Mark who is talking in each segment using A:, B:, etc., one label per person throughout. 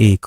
A: 1।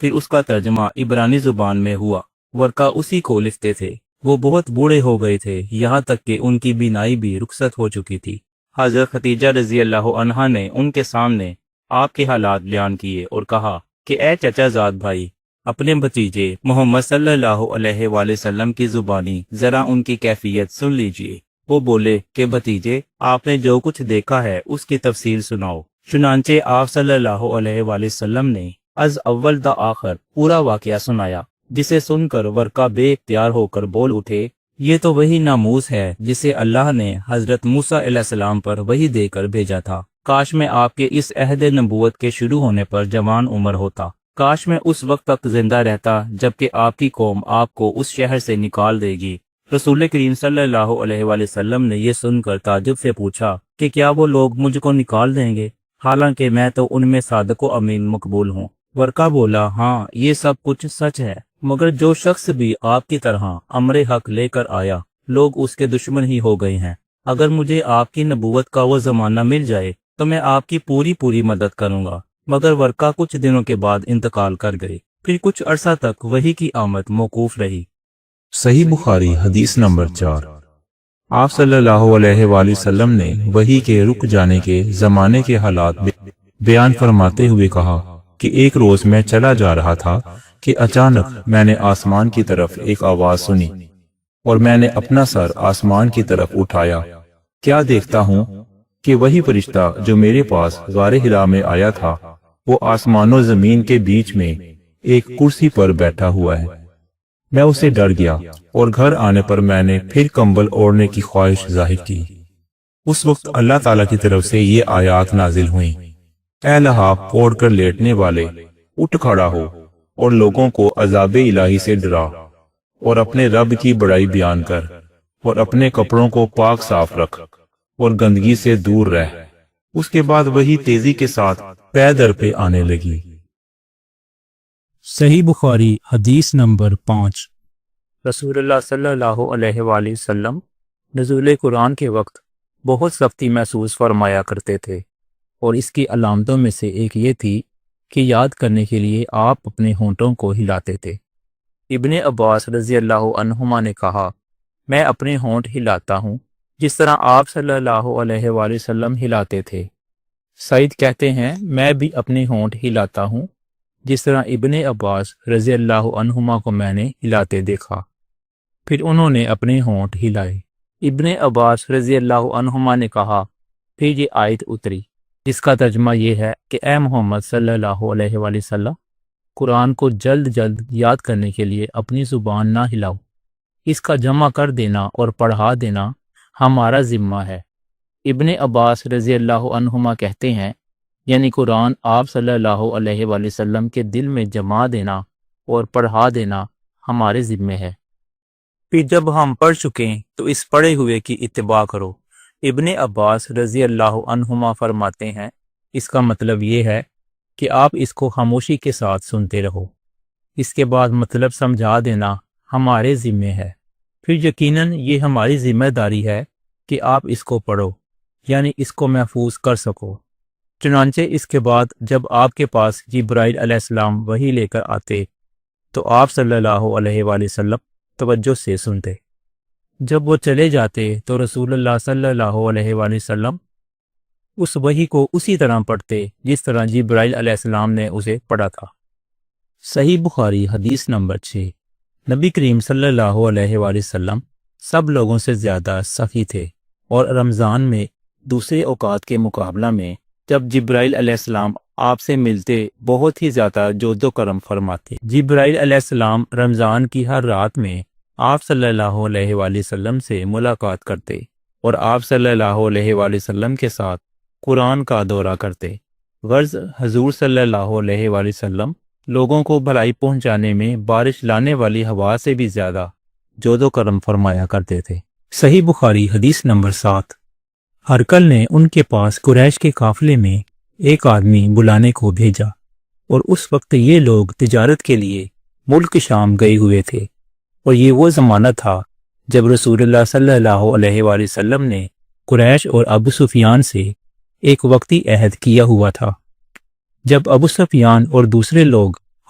A: پھر اس کا ترجمہ عبرانی زبان میں ہوا۔ ورقہ اسی کو لکھتے تھے۔ وہ بہت بوڑھے ہو گئے تھے، یہاں تک کہ ان کی بینائی بھی رخصت ہو چکی تھی۔ حضرت خدیجہ رضی اللہ عنہا نے ان کے سامنے آپ کے حالات بیان کیے اور کہا کہ اے چچا زاد بھائی، اپنے بھتیجے محمد صلی اللہ علیہ وآلہ وسلم کی زبانی ذرا ان کی کیفیت سن لیجئے۔ وہ بولے کہ بھتیجے، آپ نے جو کچھ دیکھا ہے اس کی تفصیل سناؤ۔ چنانچہ آپ صلی اللہ علیہ وآلہ وسلم نے از اول تا آخر پورا واقعہ سنایا، جسے سن کر ورقہ بے اختیار ہو کر بول اٹھے، یہ تو وہی ناموس ہے جسے اللہ نے حضرت موسیٰ علیہ السلام پر وحی دے کر بھیجا تھا۔ کاش میں آپ کے اس عہد نبوت کے شروع ہونے پر جوان عمر ہوتا، کاش میں اس وقت تک زندہ رہتا جبکہ آپ کی قوم آپ کو اس شہر سے نکال دے گی۔ رسول کریم صلی اللہ علیہ وآلہ وسلم نے یہ سن کر تعجب سے پوچھا کہ کیا وہ لوگ مجھ کو نکال دیں گے، حالانکہ میں تو ان میں صادق و امین مقبول ہوں۔ ورقہ بولا، ہاں یہ سب کچھ سچ ہے، مگر جو شخص بھی آپ کی طرح امر حق لے کر آیا، لوگ اس کے دشمن ہی ہو گئے ہیں۔ اگر مجھے آپ کی نبوت کا وہ زمانہ مل جائے تو میں آپ کی پوری مدد کروں گا۔ مگر ورقہ کچھ دنوں کے بعد انتقال کر گئے۔ پھر کچھ عرصہ تک وحی کی آمد موقوف رہی۔
B: صحیح بخاری حدیث نمبر 4۔ آپ صلی اللہ علیہ وآلہ وسلم نے وحی کے رک جانے کے زمانے کے حالات بیان فرماتے ہوئے کہا کہ ایک روز میں چلا جا رہا تھا کہ اچانک میں نے آسمان کی طرف ایک آواز سنی، اور میں نے اپنا سر آسمان کی طرف اٹھایا، کیا دیکھتا ہوں کہ وہی فرشتہ جو میرے پاس غار حرا میں آیا تھا، وہ آسمان و زمین کے بیچ میں ایک کرسی پر بیٹھا ہوا ہے۔ میں اسے ڈر گیا، اور گھر آنے پر میں نے پھر کمبل اوڑھنے کی خواہش ظاہر کی۔ اس وقت اللہ تعالیٰ کی طرف سے یہ آیات نازل ہوئیں، اے لحاف اوڑھ کر لیٹنے والے، اٹھ کھڑا ہو اور لوگوں کو عذاب الہی سے ڈرا، اور اپنے رب کی بڑائی بیان کر، اور اپنے کپڑوں کو پاک صاف رکھ، اور گندگی سے دور رہ۔ اس کے بعد وہی تیزی کے ساتھ پے در پہ آنے لگی۔
C: صحیح بخاری حدیث نمبر 5۔
A: رسول اللہ صلی اللہ علیہ وآلہ وسلم نزول قرآن کے وقت بہت سختی محسوس فرمایا کرتے تھے، اور اس کی علامتوں میں سے ایک یہ تھی کہ یاد کرنے کے لیے آپ اپنے ہونٹوں کو ہلاتے تھے۔ ابن عباس رضی اللہ عنہما نے کہا، میں اپنے ہونٹ ہلاتا ہوں جس طرح آپ صلی اللہ علیہ وآلہ وسلم ہلاتے تھے۔ سعید کہتے ہیں، میں بھی اپنے ہونٹ ہلاتا ہوں جس طرح ابن عباس رضی اللہ عنہما کو میں نے ہلاتے دیکھا۔ پھر انہوں نے اپنے ہونٹ ہلائے۔ ابن عباس رضی اللہ عنہما نے کہا، پھر یہ آیت اتری جس کا ترجمہ یہ ہے کہ اے محمد صلی اللہ علیہ وآلہ وسلم، قرآن کو جلد جلد یاد کرنے کے لیے اپنی زبان نہ ہلاؤ، اس کا جمع کر دینا اور پڑھا دینا ہمارا ذمہ ہے۔ ابن عباس رضی اللہ عنہما کہتے ہیں، یعنی قرآن آپ صلی اللہ علیہ وآلہ وسلم کے دل میں جما دینا اور پڑھا دینا ہمارے ذمے ہے۔ پھر جب ہم پڑھ چکیں تو اس پڑھے ہوئے کی اتباع کرو۔ ابن عباس رضی اللہ عنہما فرماتے ہیں، اس کا مطلب یہ ہے کہ آپ اس کو خاموشی کے ساتھ سنتے رہو، اس کے بعد مطلب سمجھا دینا ہمارے ذمے ہے۔ پھر یقیناً یہ ہماری ذمہ داری ہے کہ آپ اس کو پڑھو، یعنی اس کو محفوظ کر سکو۔ چنانچہ اس کے بعد جب آپ کے پاس جبرائیل علیہ السلام وحی لے کر آتے تو آپ صلی اللہ علیہ وآلہ وسلم توجہ سے سنتے۔ جب وہ چلے جاتے تو رسول اللہ صلی اللہ علیہ وآلہ وسلم اس وحی کو اسی طرح پڑھتے جس طرح جبرائیل علیہ السلام نے اسے پڑھا تھا۔ صحیح بخاری حدیث نمبر 6۔ نبی کریم صلی اللہ علیہ وآلہ وسلم سب لوگوں سے زیادہ سخی تھے، اور رمضان میں دوسرے اوقات کے مقابلہ میں جب جبرائیل علیہ السلام آپ سے ملتے بہت ہی زیادہ جود و کرم فرماتے۔ جبرائیل علیہ السلام رمضان کی ہر رات میں آپ صلی اللہ علیہ وآلہ وسلم سے ملاقات کرتے اور آپ صلی اللہ علیہ وآلہ وسلم کے ساتھ قرآن کا دورہ کرتے۔ غرض حضور صلی اللہ علیہ وآلہ وسلم لوگوں کو بھلائی پہنچانے میں بارش لانے والی ہوا سے بھی زیادہ جود و کرم فرمایا کرتے تھے۔
C: صحیح بخاری حدیث نمبر 7۔ ہرکل نے ان کے پاس قریش کے قافلے میں ایک آدمی بلانے کو بھیجا، اور اس وقت یہ لوگ تجارت کے لیے ملک شام گئے ہوئے تھے، اور یہ وہ زمانہ تھا جب رسول اللہ صلی اللہ علیہ وآلہ وسلم نے قریش اور ابو سفیان سے ایک وقتی عہد کیا ہوا تھا۔ جب ابو سفیان اور دوسرے لوگ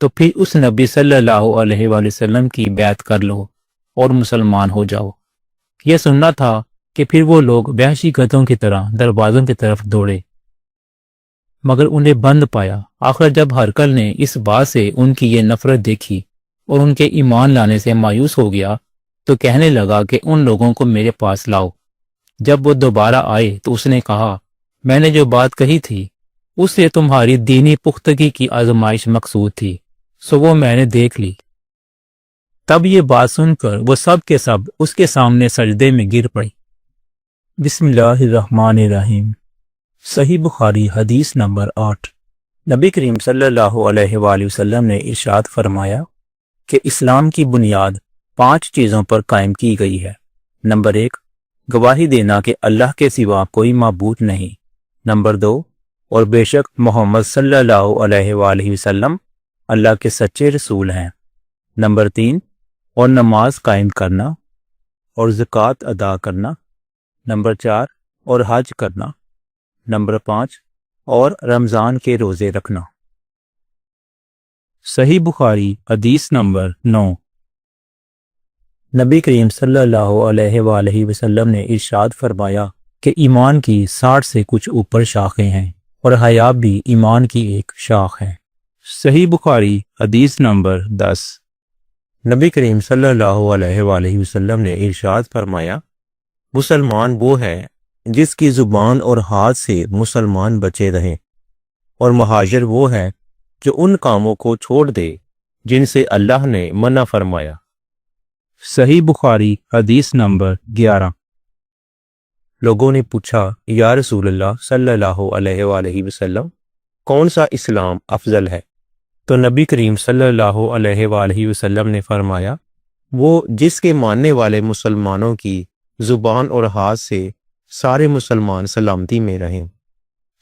C: تو پھر اس نبی صلی اللہ علیہ وآلہ وسلم کی بیعت کر لو اور مسلمان ہو جاؤ۔ یہ سننا تھا کہ پھر وہ لوگ وحشی گدھوں کی طرح دروازوں کی طرف دوڑے، مگر انہیں بند پایا۔ آخر جب ہرقل نے اس بات سے ان کی یہ نفرت دیکھی اور ان کے ایمان لانے سے مایوس ہو گیا تو کہنے لگا کہ ان لوگوں کو میرے پاس لاؤ۔ جب وہ دوبارہ آئے تو اس نے کہا، میں نے جو بات کہی تھی اس سے تمہاری دینی پختگی کی آزمائش مقصود تھی، سو وہ میں نے دیکھ لی۔ تب یہ بات سن کر وہ سب کے سب اس کے سامنے سجدے میں گر پڑی۔ بسم اللہ الرحمن الرحیم۔ صحیح بخاری حدیث نمبر 8۔ نبی کریم صلی اللہ علیہ وآلہ وسلم نے ارشاد فرمایا کہ اسلام کی بنیاد 5 چیزوں پر قائم کی گئی ہے۔ نمبر 1، گواہی دینا کہ اللہ کے سوا کوئی معبود نہیں۔ نمبر 2، اور بے شک محمد صلی اللہ علیہ وآلہ وسلم اللہ کے سچے رسول ہیں۔ نمبر 3، اور نماز قائم کرنا اور زکوٰۃ ادا کرنا۔ نمبر 4، اور حج کرنا۔ نمبر 5، اور رمضان کے روزے رکھنا۔ صحیح بخاری حدیث نمبر 9۔ نبی کریم صلی اللہ علیہ وآلہ وسلم نے ارشاد فرمایا کہ ایمان کی 60 سے کچھ اوپر شاخیں ہیں اور حیا بھی ایمان کی ایک شاخ ہے۔
A: صحیح بخاری حدیث نمبر 10۔
D: نبی کریم صلی اللہ علیہ وآلہ وسلم نے ارشاد فرمایا، مسلمان وہ ہے جس کی زبان اور ہاتھ سے مسلمان بچے رہیں، اور مہاجر وہ ہے جو ان کاموں کو چھوڑ دے جن سے اللہ نے منع فرمایا۔
A: صحیح بخاری حدیث نمبر 11۔
D: لوگوں نے پوچھا، یا رسول اللہ صلی اللہ علیہ وآلہ وسلم، کون سا اسلام افضل ہے؟ تو نبی کریم صلی اللہ علیہ وآلہ وسلم نے فرمایا، وہ جس کے ماننے والے مسلمانوں کی زبان اور ہاتھ سے سارے مسلمان سلامتی میں رہیں۔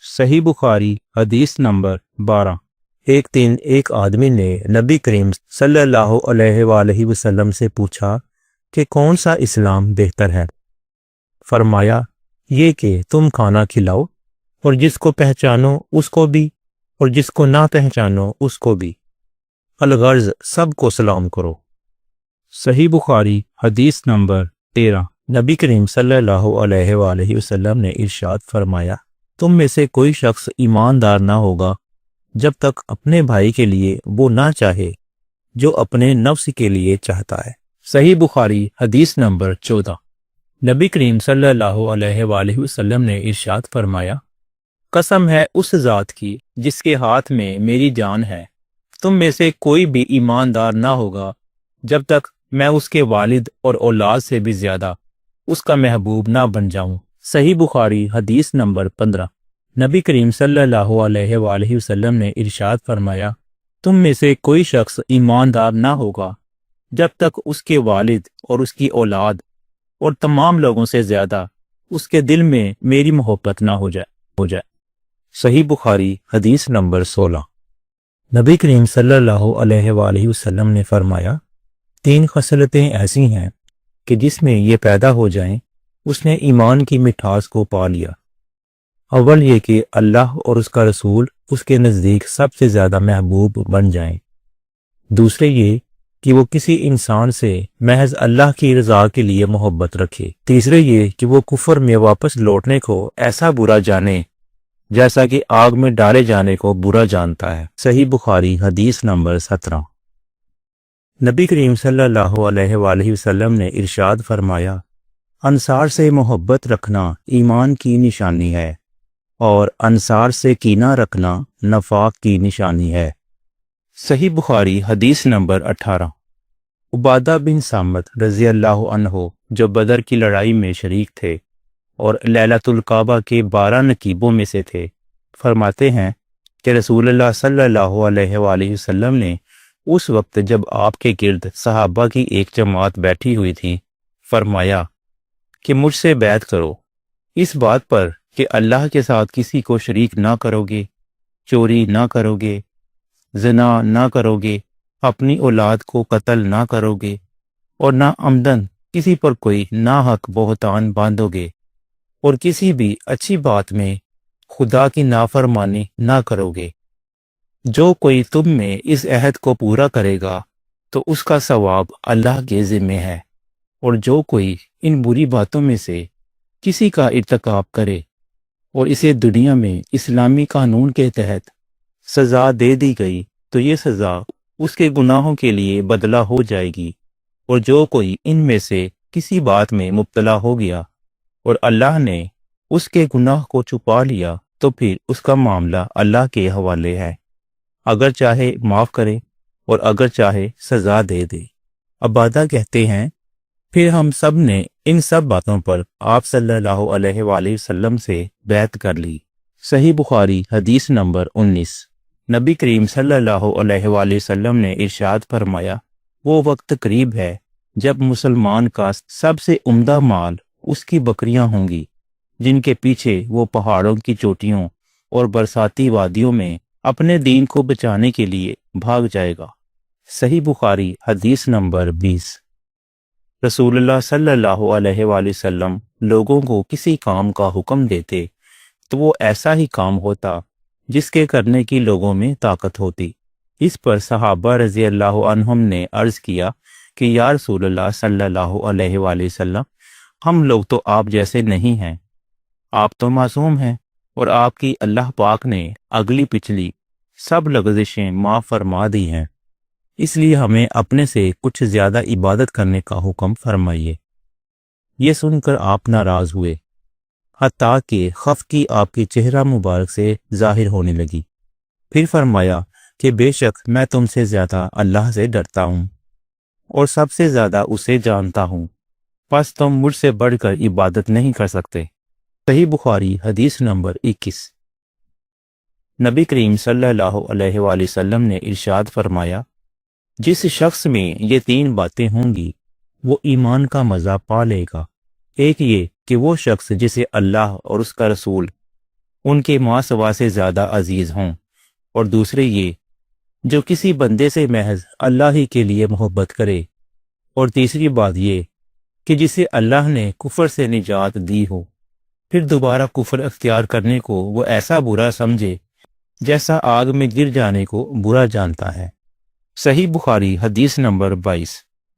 A: صحیح بخاری حدیث نمبر 12۔
D: ایک دن ایک آدمی نے نبی کریم صلی اللہ علیہ وآلہ وسلم سے پوچھا کہ کون سا اسلام بہتر ہے؟ فرمایا، یہ کہ تم کھانا کھلاؤ اور جس کو پہچانو اس کو بھی اور جس کو نہ پہچانو اس کو بھی، الغرض سب کو سلام کرو۔
A: صحیح بخاری حدیث نمبر 13۔
D: نبی کریم صلی اللہ علیہ وآلہ وسلم نے ارشاد فرمایا، تم میں سے کوئی شخص ایماندار نہ ہوگا جب تک اپنے بھائی کے لیے وہ نہ چاہے جو اپنے نفس کے لیے چاہتا ہے۔
C: صحیح بخاری حدیث نمبر 14۔ نبی کریم صلی اللہ علیہ وآلہ وسلم نے ارشاد فرمایا، قسم ہے اس ذات کی جس کے ہاتھ میں میری جان ہے، تم میں سے کوئی بھی ایماندار نہ ہوگا جب تک میں اس کے والد اور اولاد سے بھی زیادہ اس کا محبوب نہ بن جاؤں۔ صحیح بخاری حدیث نمبر 15۔ نبی کریم صلی اللہ علیہ وآلہ وسلم نے ارشاد فرمایا، تم میں سے کوئی شخص ایماندار نہ ہوگا جب تک اس کے والد اور اس کی اولاد اور تمام لوگوں سے زیادہ اس کے دل میں میری محبت نہ ہو جائے۔
D: صحیح بخاری حدیث نمبر 16۔ نبی کریم صلی اللہ علیہ وآلہ وسلم نے فرمایا، 3 خصلتیں ایسی ہیں کہ جس میں یہ پیدا ہو جائیں اس نے ایمان کی مٹھاس کو پا لیا۔ اول یہ کہ اللہ اور اس کا رسول اس کے نزدیک سب سے زیادہ محبوب بن جائیں۔ دوسرے یہ کہ وہ کسی انسان سے محض اللہ کی رضا کے لیے محبت رکھے۔ تیسرے یہ کہ وہ کفر میں واپس لوٹنے کو ایسا برا جانے جیسا کہ آگ میں ڈالے جانے کو برا جانتا ہے۔ صحیح بخاری حدیث نمبر 17۔ نبی کریم صلی اللہ علیہ وآلہ وسلم نے ارشاد فرمایا، انصار سے محبت رکھنا ایمان کی نشانی ہے اور انصار سے کینہ رکھنا نفاق کی نشانی ہے۔
A: صحیح بخاری حدیث نمبر 18۔
D: عبادہ بن صامت رضی اللہ عنہ جو بدر کی لڑائی میں شریک تھے اور لیلۃ الکعبہ کے 12 نقیبوں میں سے تھے، فرماتے ہیں کہ رسول اللہ صلی اللہ علیہ وآلہ وسلم نے اس وقت جب آپ کے گرد صحابہ کی ایک جماعت بیٹھی ہوئی تھی فرمایا کہ مجھ سے بیعت کرو اس بات پر کہ اللہ کے ساتھ کسی کو شریک نہ کرو گے، چوری نہ کرو گے، زنا نہ کرو گے، اپنی اولاد کو قتل نہ کرو گے اور نہ عمدن کسی پر کوئی ناحق بہتان باندھو گے، اور کسی بھی اچھی بات میں خدا کی نافرمانی نہ کرو گے۔ جو کوئی تم میں اس عہد کو پورا کرے گا تو اس کا ثواب اللہ کے ذمے ہے، اور جو کوئی ان بری باتوں میں سے کسی کا ارتکاب کرے اور اسے دنیا میں اسلامی قانون کے تحت سزا دے دی گئی تو یہ سزا اس کے گناہوں کے لیے بدلہ ہو جائے گی، اور جو کوئی ان میں سے کسی بات میں مبتلا ہو گیا اور اللہ نے اس کے گناہ کو چھپا لیا تو پھر اس کا معاملہ اللہ کے حوالے ہے، اگر چاہے معاف کرے اور اگر چاہے سزا دے دے۔ عبادہ کہتے ہیں پھر ہم سب نے ان سب باتوں پر آپ صلی اللہ علیہ وآلہ وسلم سے بیعت کر لی۔ صحیح بخاری حدیث نمبر 19۔ نبی کریم صلی اللہ علیہ وآلہ وسلم نے ارشاد فرمایا، وہ وقت قریب ہے جب مسلمان کا سب سے عمدہ مال اس کی بکریاں ہوں گی، جن کے پیچھے وہ پہاڑوں کی چوٹیوں اور برساتی وادیوں میں اپنے دین کو بچانے کے لیے بھاگ جائے گا۔ صحیح بخاری حدیث نمبر 20۔ رسول اللہ صلی اللہ علیہ وآلہ وسلم لوگوں کو کسی کام کا حکم دیتے تو وہ ایسا ہی کام ہوتا جس کے کرنے کی لوگوں میں طاقت ہوتی۔ اس پر صحابہ رضی اللہ عنہم نے عرض کیا کہ یا رسول اللہ صلی اللہ علیہ وآلہ وسلم، ہم لوگ تو آپ جیسے نہیں ہیں، آپ تو معصوم ہیں اور آپ کی اللہ پاک نے اگلی پچھلی سب لغزشیں معاف فرما دی ہیں، اس لیے ہمیں اپنے سے کچھ زیادہ عبادت کرنے کا حکم فرمائیے۔ یہ سن کر آپ ناراض ہوئے، حتیٰ کہ خفگی آپ کی چہرہ مبارک سے ظاہر ہونے لگی۔ پھر فرمایا کہ بے شک میں تم سے زیادہ اللہ سے ڈرتا ہوں اور سب سے زیادہ اسے جانتا ہوں، پس تم مجھ سے بڑھ کر عبادت نہیں کر سکتے۔ صحیح بخاری حدیث نمبر 21۔ نبی کریم صلی اللہ علیہ وآلہ وسلم نے ارشاد فرمایا، جس شخص میں یہ 3 باتیں ہوں گی وہ ایمان کا مزہ پا لے گا۔ ایک یہ کہ وہ شخص جسے اللہ اور اس کا رسول ان کے ماں سوا سے زیادہ عزیز ہوں، اور دوسرے یہ جو کسی بندے سے محض اللہ ہی کے لیے محبت کرے، اور تیسری بات یہ کہ جسے اللہ نے کفر سے نجات دی ہو، پھر دوبارہ کفر اختیار کرنے کو وہ ایسا برا سمجھے جیسا آگ میں گر جانے کو برا جانتا ہے۔ صحیح بخاری حدیث نمبر 22۔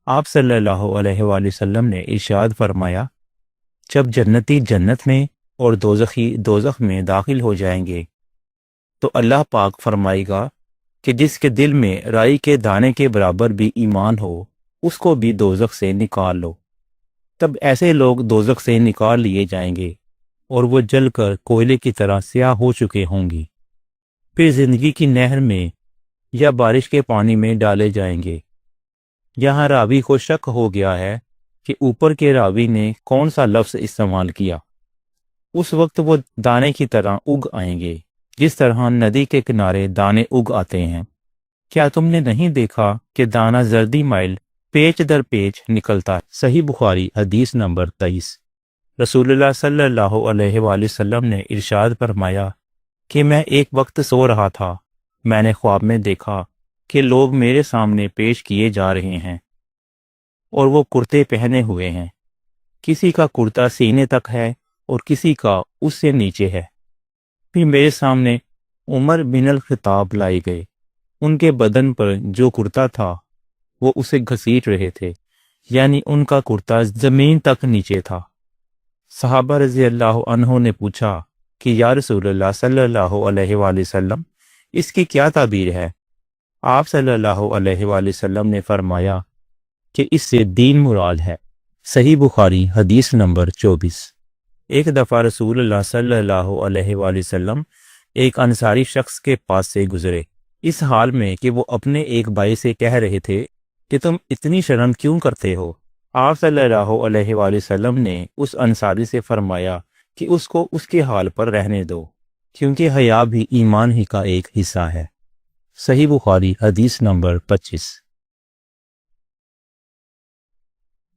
D: آپ صلی اللہ علیہ وآلہ وسلم نے ارشاد فرمایا، جب جنتی جنت میں اور دوزخی دوزخ میں داخل ہو جائیں گے تو اللہ پاک فرمائے گا کہ جس کے دل میں رائی کے دانے کے برابر بھی ایمان ہو اس کو بھی دوزخ سے نکال لو۔ تب ایسے لوگ دوزخ سے نکال لیے جائیں گے اور وہ جل کر کوئلے کی طرح سیاہ ہو چکے ہوں گی، پھر زندگی کی نہر میں یا بارش کے پانی میں ڈالے جائیں گے۔ یہاں راوی کو شک ہو گیا ہے کہ اوپر کے راوی نے کون سا لفظ استعمال کیا۔ اس وقت وہ دانے کی طرح اگ آئیں گے، جس طرح ندی کے کنارے دانے اگ آتے ہیں۔ کیا تم نے نہیں دیکھا کہ دانہ زردی مائل پیچ در پیچ نکلتا ہے؟ صحیح بخاری حدیث نمبر 23۔ رسول اللہ صلی اللہ علیہ وآلہ وسلم نے ارشاد فرمایا کہ میں ایک وقت سو رہا تھا، میں نے خواب میں دیکھا کہ لوگ میرے سامنے پیش کیے جا رہے ہیں اور وہ کرتے پہنے ہوئے ہیں، کسی کا کرتا سینے تک ہے اور کسی کا اس سے نیچے ہے۔ پھر میرے سامنے عمر بن الخطاب لائے گئے، ان کے بدن پر جو کرتا تھا وہ اسے گھسیٹ رہے تھے، یعنی ان کا کرتا زمین تک نیچے تھا۔ صحابہ رضی اللہ عنہ نے پوچھا کہ یا رسول اللہ صلی اللہ علیہ وآلہ وسلم، اس کی کیا تعبیر ہے؟ آپ صلی اللہ علیہ وآلہ وسلم نے فرمایا کہ اس سے دین مراد ہے۔ صحیح بخاری حدیث نمبر 24۔ ایک دفعہ رسول اللہ صلی اللہ علیہ وآلہ وسلم ایک انصاری شخص کے پاس سے گزرے، اس حال میں کہ وہ اپنے ایک بھائی سے کہہ رہے تھے کہ تم اتنی شرم کیوں کرتے ہو؟ آپ صلی اللہ علیہ وآلہ وسلم نے اس انصاری سے فرمایا کہ اس کو اس کے حال پر رہنے دو، کیونکہ حیا بھی ایمان ہی کا ایک حصہ ہے۔ صحیح بخاری حدیث نمبر 25۔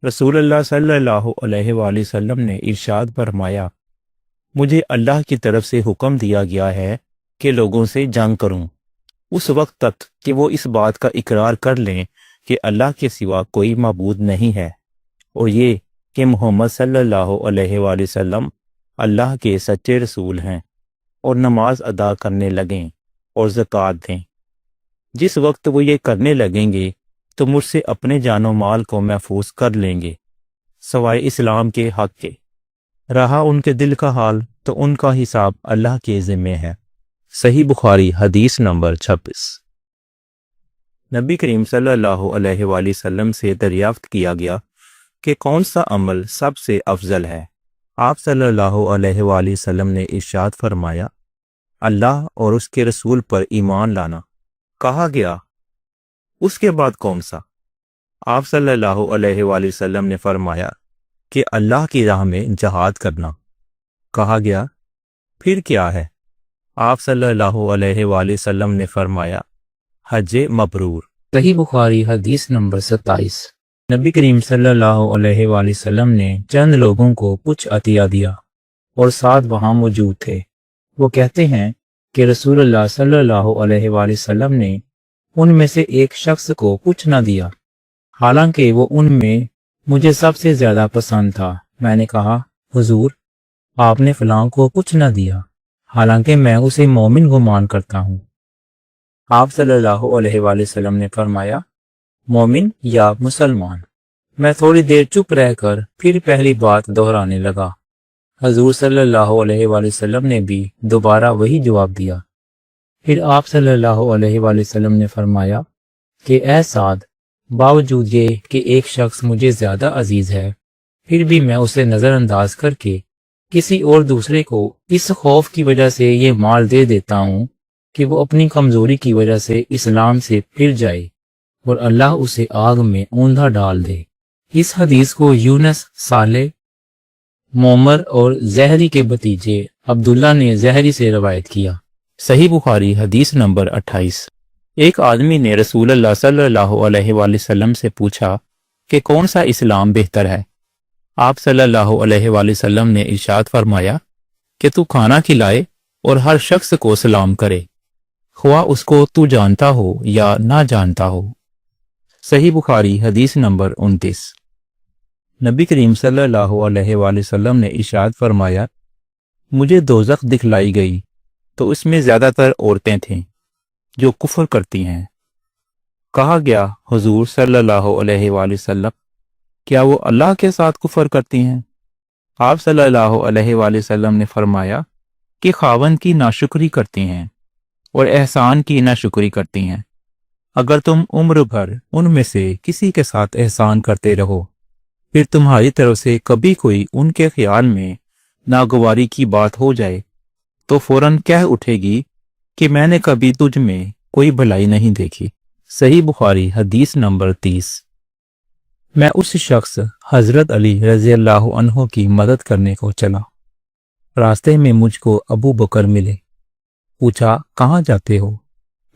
D: رسول اللہ صلی اللہ علیہ وآلہ وسلم نے ارشاد فرمایا، مجھے اللہ کی طرف سے حکم دیا گیا ہے کہ لوگوں سے جنگ کروں اس وقت تک کہ وہ اس بات کا اقرار کر لیں کہ اللہ کے سوا کوئی معبود نہیں ہے، اور یہ کہ محمد صلی اللہ علیہ وآلہ وسلم اللہ کے سچے رسول ہیں، اور نماز ادا کرنے لگیں اور زکوٰۃ دیں۔ جس وقت وہ یہ کرنے لگیں گے تو مجھ سے اپنے جان و مال کو محفوظ کر لیں گے سوائے اسلام کے حق کے۔ رہا ان کے دل کا حال تو ان کا حساب اللہ کے ذمے ہے۔ صحیح بخاری حدیث نمبر 26۔ نبی کریم صلی اللہ علیہ وآلہ وسلم سے دریافت کیا گیا کہ کون سا عمل سب سے افضل ہے۔ آپ صلی اللہ علیہ وآلہ وسلم نے ارشاد فرمایا، اللہ اور اس کے رسول پر ایمان لانا۔ کہا گیا، اس کے بعد کون سا؟ آپ صلی اللہ علیہ وآلہ وسلم نے فرمایا کہ اللہ کی راہ میں جہاد کرنا۔ کہا گیا، پھر کیا ہے؟ آپ صلی اللہ علیہ وآلہ وسلم نے فرمایا، حج مبرور۔
A: صحیح بخاری حدیث نمبر 27۔ نبی کریم صلی اللہ علیہ وآلہ وسلم نے چند لوگوں کو کچھ عطیہ دیا اور ساتھ وہاں موجود تھے۔ وہ کہتے ہیں کہ رسول اللہ صلی اللہ علیہ وآلہ وسلم نے ان میں سے ایک شخص کو کچھ نہ دیا، حالانکہ وہ ان میں مجھے سب سے زیادہ پسند تھا۔ میں نے کہا، حضور، آپ نے فلاں کو کچھ نہ دیا، حالانکہ میں اسے مومن گمان کرتا ہوں۔ آپ صلی اللہ علیہ وآلہ وسلم نے فرمایا، مومن یا مسلمان؟ میں تھوڑی دیر چپ رہ کر پھر پہلی بات دہرانے لگا۔ حضور صلی اللہ علیہ وآلہ وسلم نے بھی دوبارہ وہی جواب دیا۔ پھر آپ صلی اللہ علیہ وآلہ وسلم نے فرمایا کہ اے سعد، باوجود یہ کہ ایک شخص مجھے زیادہ عزیز ہے، پھر بھی میں اسے نظر انداز کر کے کسی اور دوسرے کو اس خوف کی وجہ سے یہ مال دے دیتا ہوں کہ وہ اپنی کمزوری کی وجہ سے اسلام سے پھر جائے اور اللہ اسے آگ میں اوندھا ڈال دے۔ اس حدیث کو یونس، صالح، معمر اور زہری کے بھتیجے عبداللہ نے زہری سے روایت کیا۔
D: صحیح بخاری حدیث نمبر 28۔ ایک آدمی نے رسول اللہ صلی اللہ علیہ وآلہ وسلم سے پوچھا کہ کون سا اسلام بہتر ہے؟ آپ صلی اللہ علیہ وآلہ وسلم نے ارشاد فرمایا کہ تو کھانا کھلائے اور ہر شخص کو سلام کرے، خواہ اس کو تو جانتا ہو یا نہ جانتا ہو۔ صحیح بخاری حدیث نمبر 29۔ نبی کریم صلی اللہ علیہ وآلہ وسلم نے ارشاد فرمایا، مجھے دوزخ دکھلائی گئی تو اس میں زیادہ تر عورتیں تھیں جو کفر کرتی ہیں۔ کہا گیا، حضور صلی اللہ علیہ وآلہ وسلم، کیا وہ اللہ کے ساتھ کفر کرتی ہیں؟ آپ صلی اللہ علیہ وآلہ وسلم نے فرمایا کہ خاوند کی ناشکری کرتی ہیں اور احسان کی ناشکری کرتی ہیں۔ اگر تم عمر بھر ان میں سے کسی کے ساتھ احسان کرتے رہو، پھر تمہاری طرف سے کبھی کوئی ان کے خیال میں ناگواری کی بات ہو جائے تو فوراً کہہ اٹھے گی کہ میں نے کبھی تجھ میں کوئی بھلائی نہیں دیکھی۔ صحیح بخاری حدیث نمبر 30۔ میں اس شخص حضرت علی رضی اللہ عنہ کی مدد کرنے کو چلا۔ راستے میں مجھ کو ابو بکر ملے۔ پوچھا، کہاں جاتے ہو؟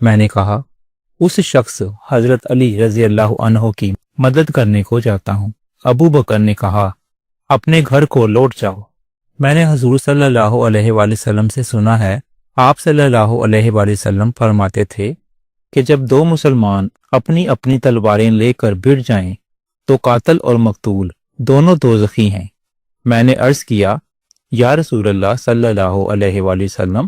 D: میں نے کہا، اس شخص حضرت علی رضی اللہ عنہ کی مدد کرنے کو جاتا ہوں۔ ابو بکر نے کہا، اپنے گھر کو لوٹ جاؤ۔ میں نے حضور صلی اللہ علیہ وآلہ وسلم سے سنا ہے، آپ صلی اللہ علیہ وآلہ وسلم فرماتے تھے کہ جب دو مسلمان اپنی اپنی تلواریں لے کر بھڑ جائیں تو قاتل اور مقتول دونوں دوزخی ہیں۔ میں نے عرض کیا، یا رسول اللہ صلی اللہ علیہ وآلہ وسلم،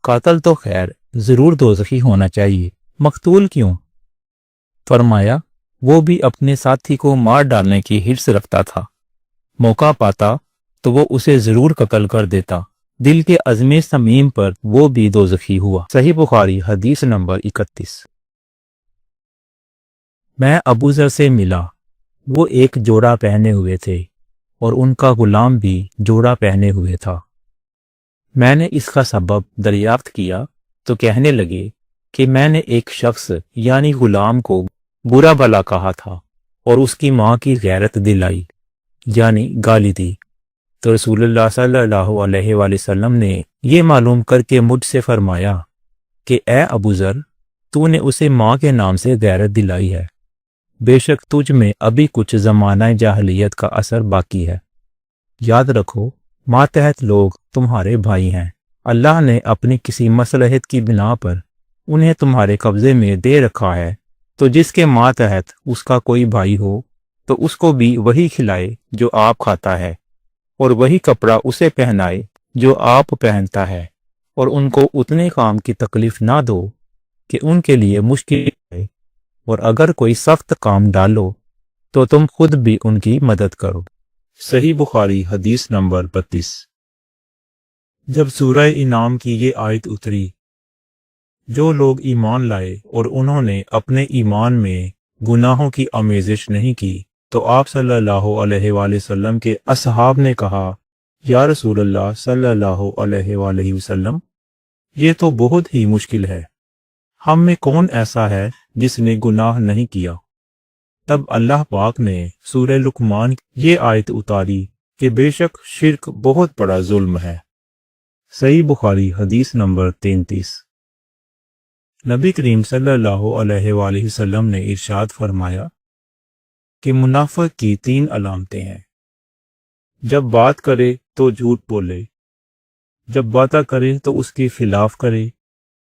D: قاتل تو خیر ضرور دوزخی ہونا چاہیے، مقتول کیوں؟ فرمایا، وہ بھی اپنے ساتھی کو مار ڈالنے کی حرص رکھتا تھا، موقع پاتا تو وہ اسے ضرور قتل کر دیتا، دل کے عزم سمیم پر وہ بھی دوزخی ہوا۔ صحیح بخاری حدیث نمبر 31۔ میں ابو ذر سے ملا، وہ ایک جوڑا پہنے ہوئے تھے اور ان کا غلام بھی جوڑا پہنے ہوئے تھا۔ میں نے اس کا سبب دریافت کیا تو کہنے لگے کہ میں نے ایک شخص یعنی غلام کو برا بھلا کہا تھا اور اس کی ماں کی غیرت دلائی یعنی گالی دی، تو رسول اللہ صلی اللہ علیہ وآلہ وسلم نے یہ معلوم کر کے مجھ سے فرمایا کہ اے ابو ذر، تو نے اسے ماں کے نام سے غیرت دلائی ہے، بے شک تجھ میں ابھی کچھ زمانہ جاہلیت کا اثر باقی ہے۔ یاد رکھو، ماتحت لوگ تمہارے بھائی ہیں، اللہ نے اپنی کسی مصلحت کی بنا پر انہیں تمہارے قبضے میں دے رکھا ہے، تو جس کے ماتحت اس کا کوئی بھائی ہو تو اس کو بھی وہی کھلائے جو آپ کھاتا ہے، اور وہی کپڑا اسے پہنائے جو آپ پہنتا ہے، اور ان کو اتنے کام کی تکلیف نہ دو کہ ان کے لیے مشکل ہے، اور اگر کوئی سخت کام ڈالو تو تم خود بھی ان کی مدد کرو۔
B: صحیح بخاری حدیث نمبر 32۔ جب سورہ انعام کی یہ آیت اتری، جو لوگ ایمان لائے اور انہوں نے اپنے ایمان میں گناہوں کی آمیزش نہیں کی، تو آپ صلی اللہ علیہ وآلہ وسلم کے اصحاب نے کہا، یا رسول اللہ صلی اللہ علیہ وآلہ وسلم، یہ تو بہت ہی مشکل ہے، ہم میں کون ایسا ہے جس نے گناہ نہیں کیا؟ تب اللہ پاک نے سورہ لقمان یہ آیت اتاری کہ بے شک شرک بہت بڑا ظلم ہے۔ صحیح بخاری حدیث نمبر 33۔ نبی کریم صلی اللہ علیہ وآلہ وسلم نے ارشاد فرمایا کہ منافق کی 3 علامتیں ہیں۔ جب بات کرے تو جھوٹ بولے، جب باتیں کرے تو اس کے خلاف کرے،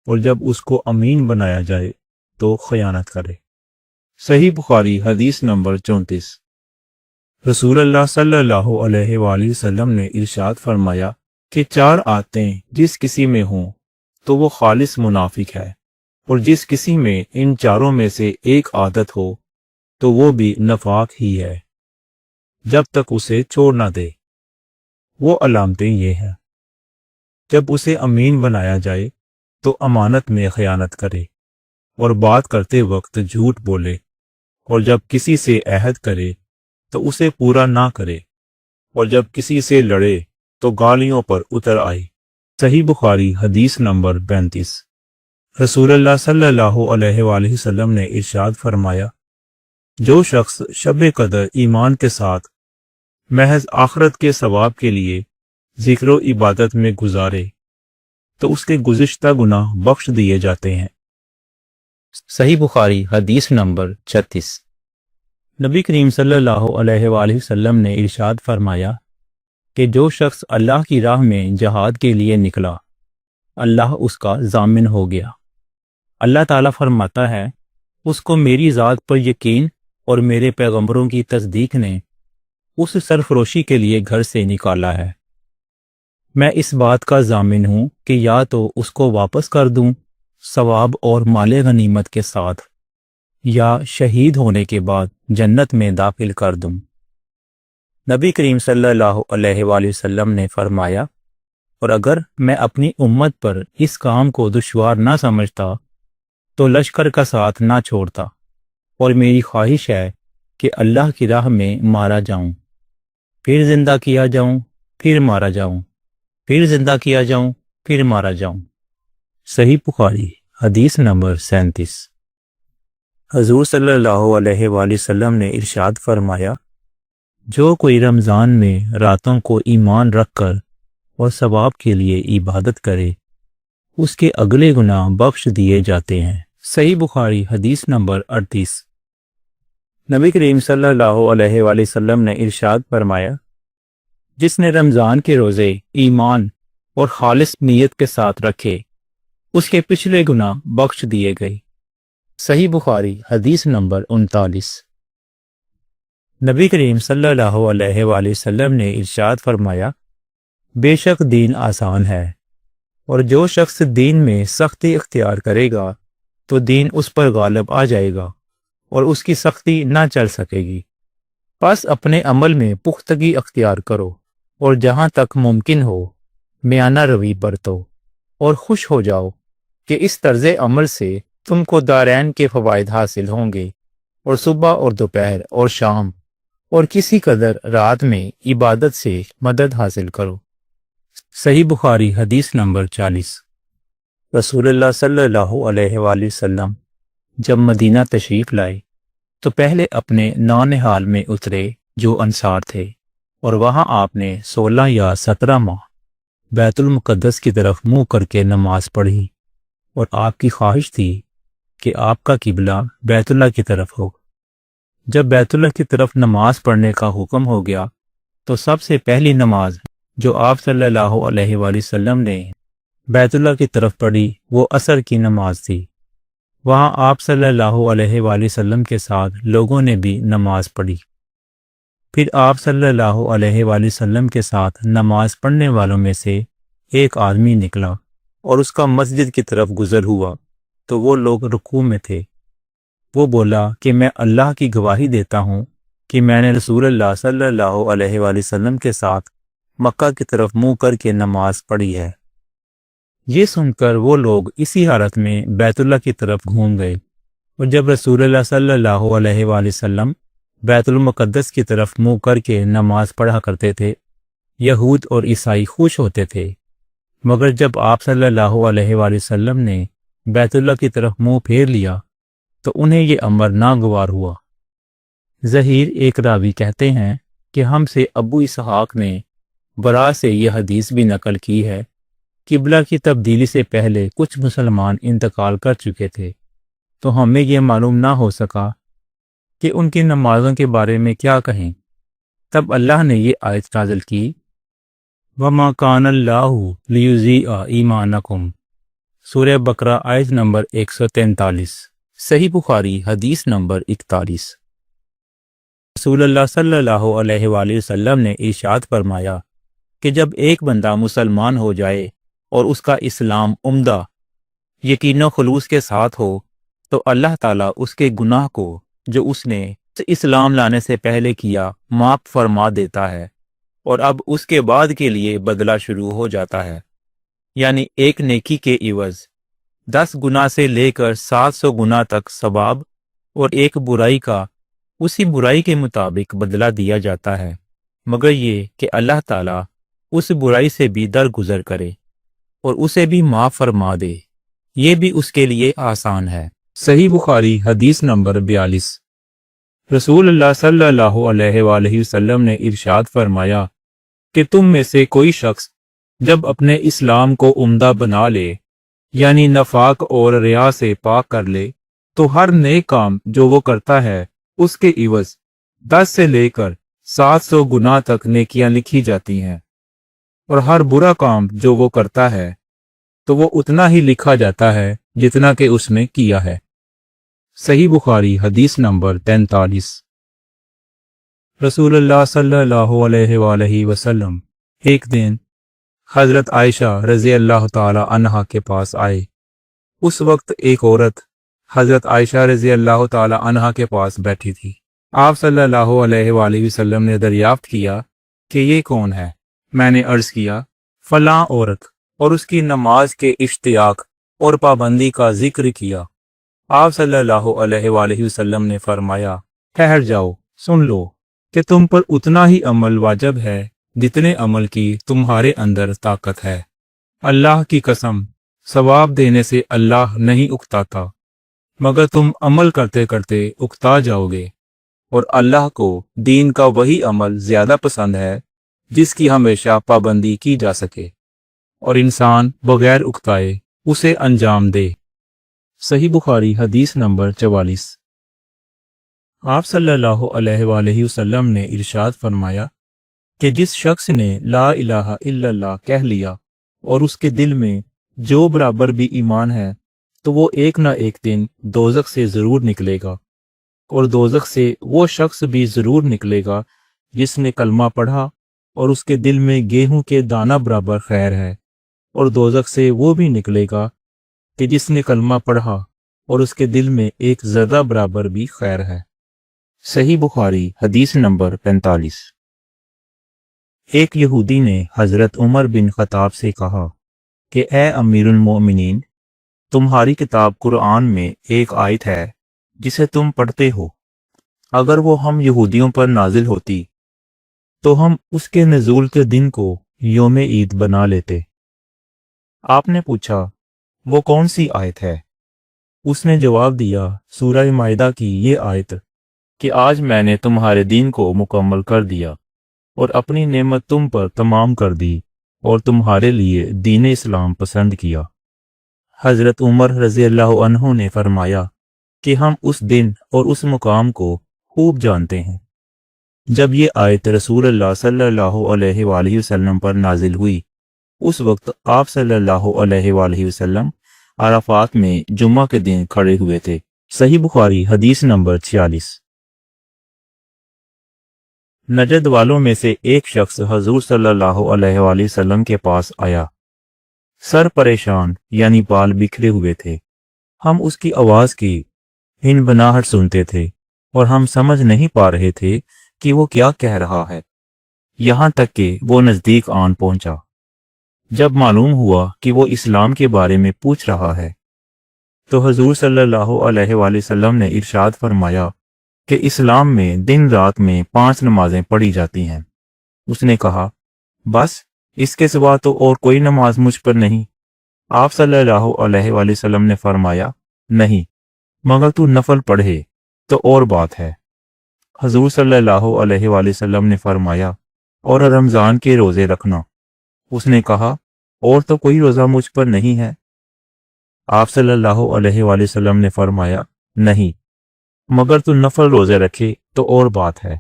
B: اور جب اس کو امین بنایا جائے تو خیانت کرے۔ صحیح بخاری حدیث نمبر 34۔ رسول اللہ صلی اللہ علیہ وآلہ وسلم نے ارشاد فرمایا کہ 4 عادتیں جس کسی میں ہوں تو وہ خالص منافق ہے، اور جس کسی میں ان 4 میں سے ایک عادت ہو تو وہ بھی نفاق ہی ہے، جب تک اسے چھوڑ نہ دے۔ وہ علامتیں یہ ہیں: جب اسے امین بنایا جائے تو امانت میں خیانت کرے، اور بات کرتے وقت جھوٹ بولے، اور جب کسی سے عہد کرے تو اسے پورا نہ کرے، اور جب کسی سے لڑے تو گالیوں پر اتر آئے۔ صحیح بخاری حدیث نمبر 35۔ رسول اللہ صلی اللہ علیہ وآلہ وسلم نے ارشاد فرمایا، جو شخص شب قدر ایمان کے ساتھ محض آخرت کے ثواب کے لیے ذکر و عبادت میں گزارے تو اس کے گزشتہ گناہ بخش دیے جاتے ہیں۔
D: صحیح بخاری حدیث نمبر 36۔ نبی کریم صلی اللہ علیہ وآلہ وسلم نے ارشاد فرمایا کہ جو شخص اللہ کی راہ میں جہاد کے لیے نکلا، اللہ اس کا ضامن ہو گیا۔ اللہ تعالیٰ فرماتا ہے، اس کو میری ذات پر یقین اور میرے پیغمبروں کی تصدیق نے اس سرفروشی کے لیے گھر سے نکالا ہے۔ میں اس بات کا ضامن ہوں کہ یا تو اس کو واپس کر دوں ثواب اور مال غنیمت کے ساتھ، یا شہید ہونے کے بعد جنت میں داخل کر دوں۔ نبی کریم صلی اللہ علیہ وآلہ وسلم نے فرمایا، اور اگر میں اپنی امت پر اس کام کو دشوار نہ سمجھتا تو لشکر کا ساتھ نہ چھوڑتا، اور میری خواہش ہے کہ اللہ کی راہ میں مارا جاؤں، پھر زندہ کیا جاؤں، پھر مارا جاؤں، پھر زندہ کیا جاؤں، پھر مارا جاؤں۔ صحیح بخاری حدیث نمبر 37۔ حضور صلی اللہ علیہ وآلہ وسلم نے ارشاد فرمایا، جو کوئی رمضان میں راتوں کو ایمان رکھ کر اور ثواب کے لیے عبادت کرے، اس کے اگلے گناہ بخش دیے جاتے ہیں۔ صحیح بخاری حدیث نمبر 38۔ نبی کریم صلی اللہ علیہ وآلہ وسلم نے ارشاد فرمایا، جس نے رمضان کے روزے ایمان اور خالص نیت کے ساتھ رکھے، اس کے پچھلے گناہ بخش دیے گئے۔ صحیح بخاری حدیث نمبر 39۔ نبی کریم صلی اللہ علیہ وآلہ وسلم نے ارشاد فرمایا، بے شک دین آسان ہے، اور جو شخص دین میں سختی اختیار کرے گا تو دین اس پر غالب آ جائے گا اور اس کی سختی نہ چل سکے گی۔ پس اپنے عمل میں پختگی اختیار کرو، اور جہاں تک ممکن ہو میانہ روی برتو، اور خوش ہو جاؤ کہ اس طرز عمل سے تم کو دارین کے فوائد حاصل ہوں گے، اور صبح اور دوپہر اور شام اور کسی قدر رات میں عبادت سے مدد حاصل کرو۔ صحیح بخاری حدیث نمبر 40۔ رسول اللہ صلی اللہ علیہ وآلہ وسلم جب مدینہ تشریف لائے تو پہلے اپنے نانہال میں اترے جو انصار تھے، اور وہاں آپ نے 16 یا 17 ماہ بیت المقدس کی طرف منہ کر کے نماز پڑھی، اور آپ کی خواہش تھی کہ آپ کا قبلہ بیت اللہ کی طرف ہو۔ جب بیت اللہ کی طرف نماز پڑھنے کا حکم ہو گیا تو سب سے پہلی نماز جو آپ صلی اللہ علیہ وآلہ وسلم نے بیت اللہ کی طرف پڑھی وہ عصر کی نماز تھی۔ وہاں آپ صلی اللہ علیہ وآلہ وسلم کے ساتھ لوگوں نے بھی نماز پڑھی۔ پھر آپ صلی اللہ علیہ وآلہ وسلم کے ساتھ نماز پڑھنے والوں میں سے ایک آدمی نکلا اور اس کا مسجد کی طرف گزر ہوا،
C: تو وہ لوگ رکوع میں تھے۔ وہ بولا کہ میں اللہ کی گواہی دیتا ہوں کہ میں نے رسول اللہ صلی اللہ علیہ وآلہ وسلم کے ساتھ مکہ کی طرف منہ کر کے نماز پڑھی ہے۔ یہ سن کر وہ لوگ اسی حالت میں بیت اللہ کی طرف گھوم گئے، اور جب رسول اللہ صلی اللہ علیہ وآلہ وسلم بیت المقدس کی طرف منہ کر کے نماز پڑھا کرتے تھے، یہود اور عیسائی خوش ہوتے تھے، مگر جب آپ صلی اللہ علیہ وآلہ وسلم نے بیت اللہ کی طرف منہ پھیر لیا تو انہیں یہ امر ناگوار ہوا۔ ظہیر ایک راوی کہتے ہیں کہ ہم سے ابو اسحاق نے برا سے یہ حدیث بھی نقل کی ہے، قبلہ کی تبدیلی سے پہلے کچھ مسلمان انتقال کر چکے تھے، تو ہمیں یہ معلوم نہ ہو سکا کہ ان کی نمازوں کے بارے میں کیا کہیں۔ تب اللہ نے یہ آیت نازل کی، وَمَا كَانَ اللَّهُ لِيُضِيعَ إِيمَانَكُمْ، سورہ بقرہ آیت نمبر 143، صحیح بخاری حدیث نمبر 41۔ رسول اللہ صلی اللہ علیہ وآلہ وسلم نے ارشاد فرمایا کہ جب ایک بندہ مسلمان ہو جائے اور اس کا اسلام عمدہ یقین و خلوص کے ساتھ ہو تو اللہ تعالیٰ اس کے گناہ کو جو اس نے اسلام لانے سے پہلے کیا معاف فرما دیتا ہے، اور اب اس کے بعد کے لیے بدلہ شروع ہو جاتا ہے، یعنی ایک نیکی کے عوض 10 گناہ سے لے کر 700 گناہ تک ثواب، اور ایک برائی کا اسی برائی کے مطابق بدلہ دیا جاتا ہے، مگر یہ کہ اللہ تعالیٰ اس برائی سے بھی درگزر کرے اور اسے بھی معاف فرما دے، یہ بھی اس کے لیے آسان ہے۔
B: صحیح بخاری حدیث نمبر 42۔ رسول اللہ صلی اللہ علیہ وآلہ وسلم نے ارشاد فرمایا کہ تم میں سے کوئی شخص جب اپنے اسلام کو عمدہ بنا لے، یعنی نفاق اور ریا سے پاک کر لے، تو ہر نیک کام جو وہ کرتا ہے اس کے عوض 10 سے لے کر 700 گناہ تک نیکیاں لکھی جاتی ہیں، اور ہر برا کام جو وہ کرتا ہے تو وہ اتنا ہی لکھا جاتا ہے جتنا کہ اس نے کیا ہے۔ صحیح بخاری حدیث نمبر 43۔ رسول اللہ صلی اللہ علیہ وآلہ وسلم ایک دن حضرت عائشہ رضی اللہ تعالی عنہا کے پاس آئے۔ اس وقت ایک عورت حضرت عائشہ رضی اللہ تعالی عنہا کے پاس بیٹھی تھی۔ آپ صلی اللہ علیہ وآلہ وسلم نے دریافت کیا کہ یہ کون ہے؟ میں نے عرض کیا، فلاں عورت، اور اس کی نماز کے اشتیاق اور پابندی کا ذکر کیا۔ آپ صلی اللہ علیہ وآلہ وسلم نے فرمایا، ٹھہر جاؤ، سن لو کہ تم پر اتنا ہی عمل واجب ہے جتنے عمل کی تمہارے اندر طاقت ہے۔ اللہ کی قسم، ثواب دینے سے اللہ نہیں اکتاتا، مگر تم عمل کرتے کرتے اکتا جاؤ گے، اور اللہ کو دین کا وہی عمل زیادہ پسند ہے جس کی ہمیشہ پابندی کی جا سکے، اور انسان بغیر اکتائے اسے انجام دے۔ صحیح بخاری حدیث نمبر 44۔ آپ صلی اللہ علیہ وآلہ وسلم نے ارشاد فرمایا کہ جس شخص نے لا الہ الا اللہ کہہ لیا اور اس کے دل میں جو برابر بھی ایمان ہے تو وہ ایک نہ ایک دن دوزخ سے ضرور نکلے گا، اور دوزخ سے وہ شخص بھی ضرور نکلے گا جس نے کلمہ پڑھا اور اس کے دل میں گیہوں کے دانہ برابر خیر ہے، اور دوزخ سے وہ بھی نکلے گا کہ جس نے کلمہ پڑھا اور اس کے دل میں ایک ذرہ برابر بھی خیر ہے۔
A: صحیح بخاری حدیث نمبر 45۔
C: ایک یہودی نے حضرت عمر بن خطاب سے کہا کہ اے امیر المومنین، تمہاری کتاب قرآن میں ایک آیت ہے جسے تم پڑھتے ہو، اگر وہ ہم یہودیوں پر نازل ہوتی تو ہم اس کے نزول کے دن کو یوم عید بنا لیتے۔ آپ نے پوچھا، وہ کون سی آیت ہے؟ اس نے جواب دیا، سورہ مائدہ کی یہ آیت کہ آج میں نے تمہارے دین کو مکمل کر دیا اور اپنی نعمت تم پر تمام کر دی اور تمہارے لیے دین اسلام پسند کیا۔ حضرت عمر رضی اللہ عنہ نے فرمایا کہ ہم اس دن اور اس مقام کو خوب جانتے ہیں۔ جب یہ آیت رسول اللہ صلی اللہ علیہ وآلہ وسلم پر نازل ہوئی، اس وقت آپ صلی اللہ علیہ وآلہ وسلم عرفات میں جمعہ کے دن کھڑے ہوئے تھے۔ صحیح بخاری حدیث نمبر 46۔ نجد والوں میں سے ایک شخص حضور صلی اللہ علیہ وآلہ وسلم کے پاس آیا۔ سر پریشان، یعنی بال بکھرے ہوئے تھے،
D: ہم اس کی آواز کی ہنبناہٹ سنتے تھے اور ہم سمجھ نہیں پا رہے تھے کہ وہ کیا کہہ رہا ہے، یہاں تک کہ وہ نزدیک آن پہنچا۔ جب معلوم ہوا کہ وہ اسلام کے بارے میں پوچھ رہا ہے تو حضور صلی اللہ علیہ وآلہ وسلم نے ارشاد فرمایا کہ اسلام میں دن رات میں 5 نمازیں پڑھی جاتی ہیں۔ اس نے کہا، بس اس کے سوا تو اور کوئی نماز مجھ پر نہیں؟ آپ صلی اللہ علیہ وآلہ وسلم نے فرمایا، نہیں، مگر تو نفل پڑھے تو اور بات ہے۔ حضور صلی اللہ علیہ وآلہ وسلم نے فرمایا، اور رمضان کے روزے رکھنا۔ اس نے کہا، اور تو کوئی روزہ مجھ پر نہیں ہے۔ آپ صلی اللہ علیہ وآلہ وسلم نے فرمایا، نہیں، مگر تو نفل روزے رکھے تو اور بات ہے۔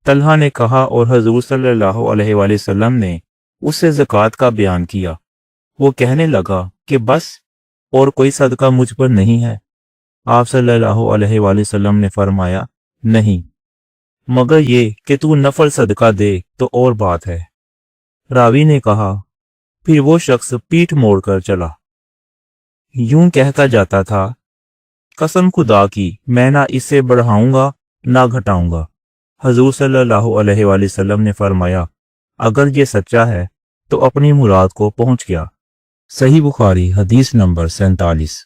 D: طلحہ نے کہا، اور حضور صلی اللہ علیہ وآلہ وسلم نے اس سے زکوٰۃ کا بیان کیا۔ وہ کہنے لگا کہ بس اور کوئی صدقہ مجھ پر نہیں ہے۔ آپ صلی اللہ علیہ وآلہ وسلم نے فرمایا، نہیں، مگر یہ کہ تو نفل صدقہ دے تو اور بات ہے۔ راوی نے کہا، پھر وہ شخص پیٹھ موڑ کر چلا، یوں کہتا جاتا تھا، قسم خدا کی میں نہ اس سے بڑھاؤں گا نہ گھٹاؤں گا۔ حضور صلی اللہ علیہ وآلہ وسلم نے فرمایا، اگر یہ سچا ہے تو اپنی مراد کو پہنچ گیا۔ صحیح بخاری حدیث نمبر 47۔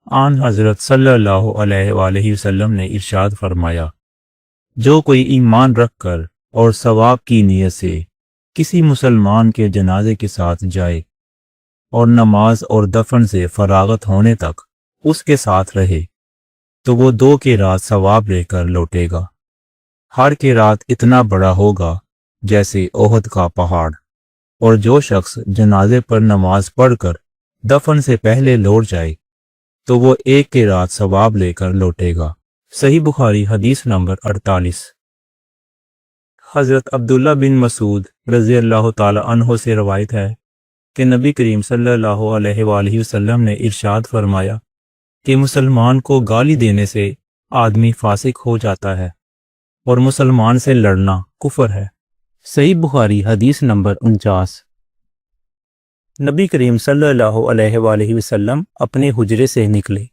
D: آن حضرت صلی اللہ علیہ وآلہ وسلم نے ارشاد فرمایا، جو کوئی ایمان رکھ کر اور ثواب کی نیت سے کسی مسلمان کے جنازے کے ساتھ جائے اور نماز اور دفن سے فراغت ہونے تک اس کے ساتھ رہے تو وہ 2 قیراط ثواب لے کر لوٹے گا۔ ہر قیراط اتنا بڑا ہوگا جیسے احد کا پہاڑ۔ اور جو شخص جنازے پر نماز پڑھ کر دفن سے پہلے لوٹ جائے تو وہ 1 قیراط ثواب لے کر لوٹے گا۔ صحیح بخاری حدیث نمبر 48۔ حضرت عبداللہ بن مسعود رضی اللہ تعالی عنہ سے روایت ہے کہ نبی کریم صلی اللہ علیہ وآلہ وسلم نے ارشاد فرمایا کہ مسلمان کو گالی دینے سے آدمی فاسق ہو جاتا ہے اور مسلمان سے لڑنا کفر ہے۔ صحیح بخاری حدیث نمبر 49۔ نبی کریم صلی اللہ علیہ وآلہ وسلم اپنے حجرے سے نکلے،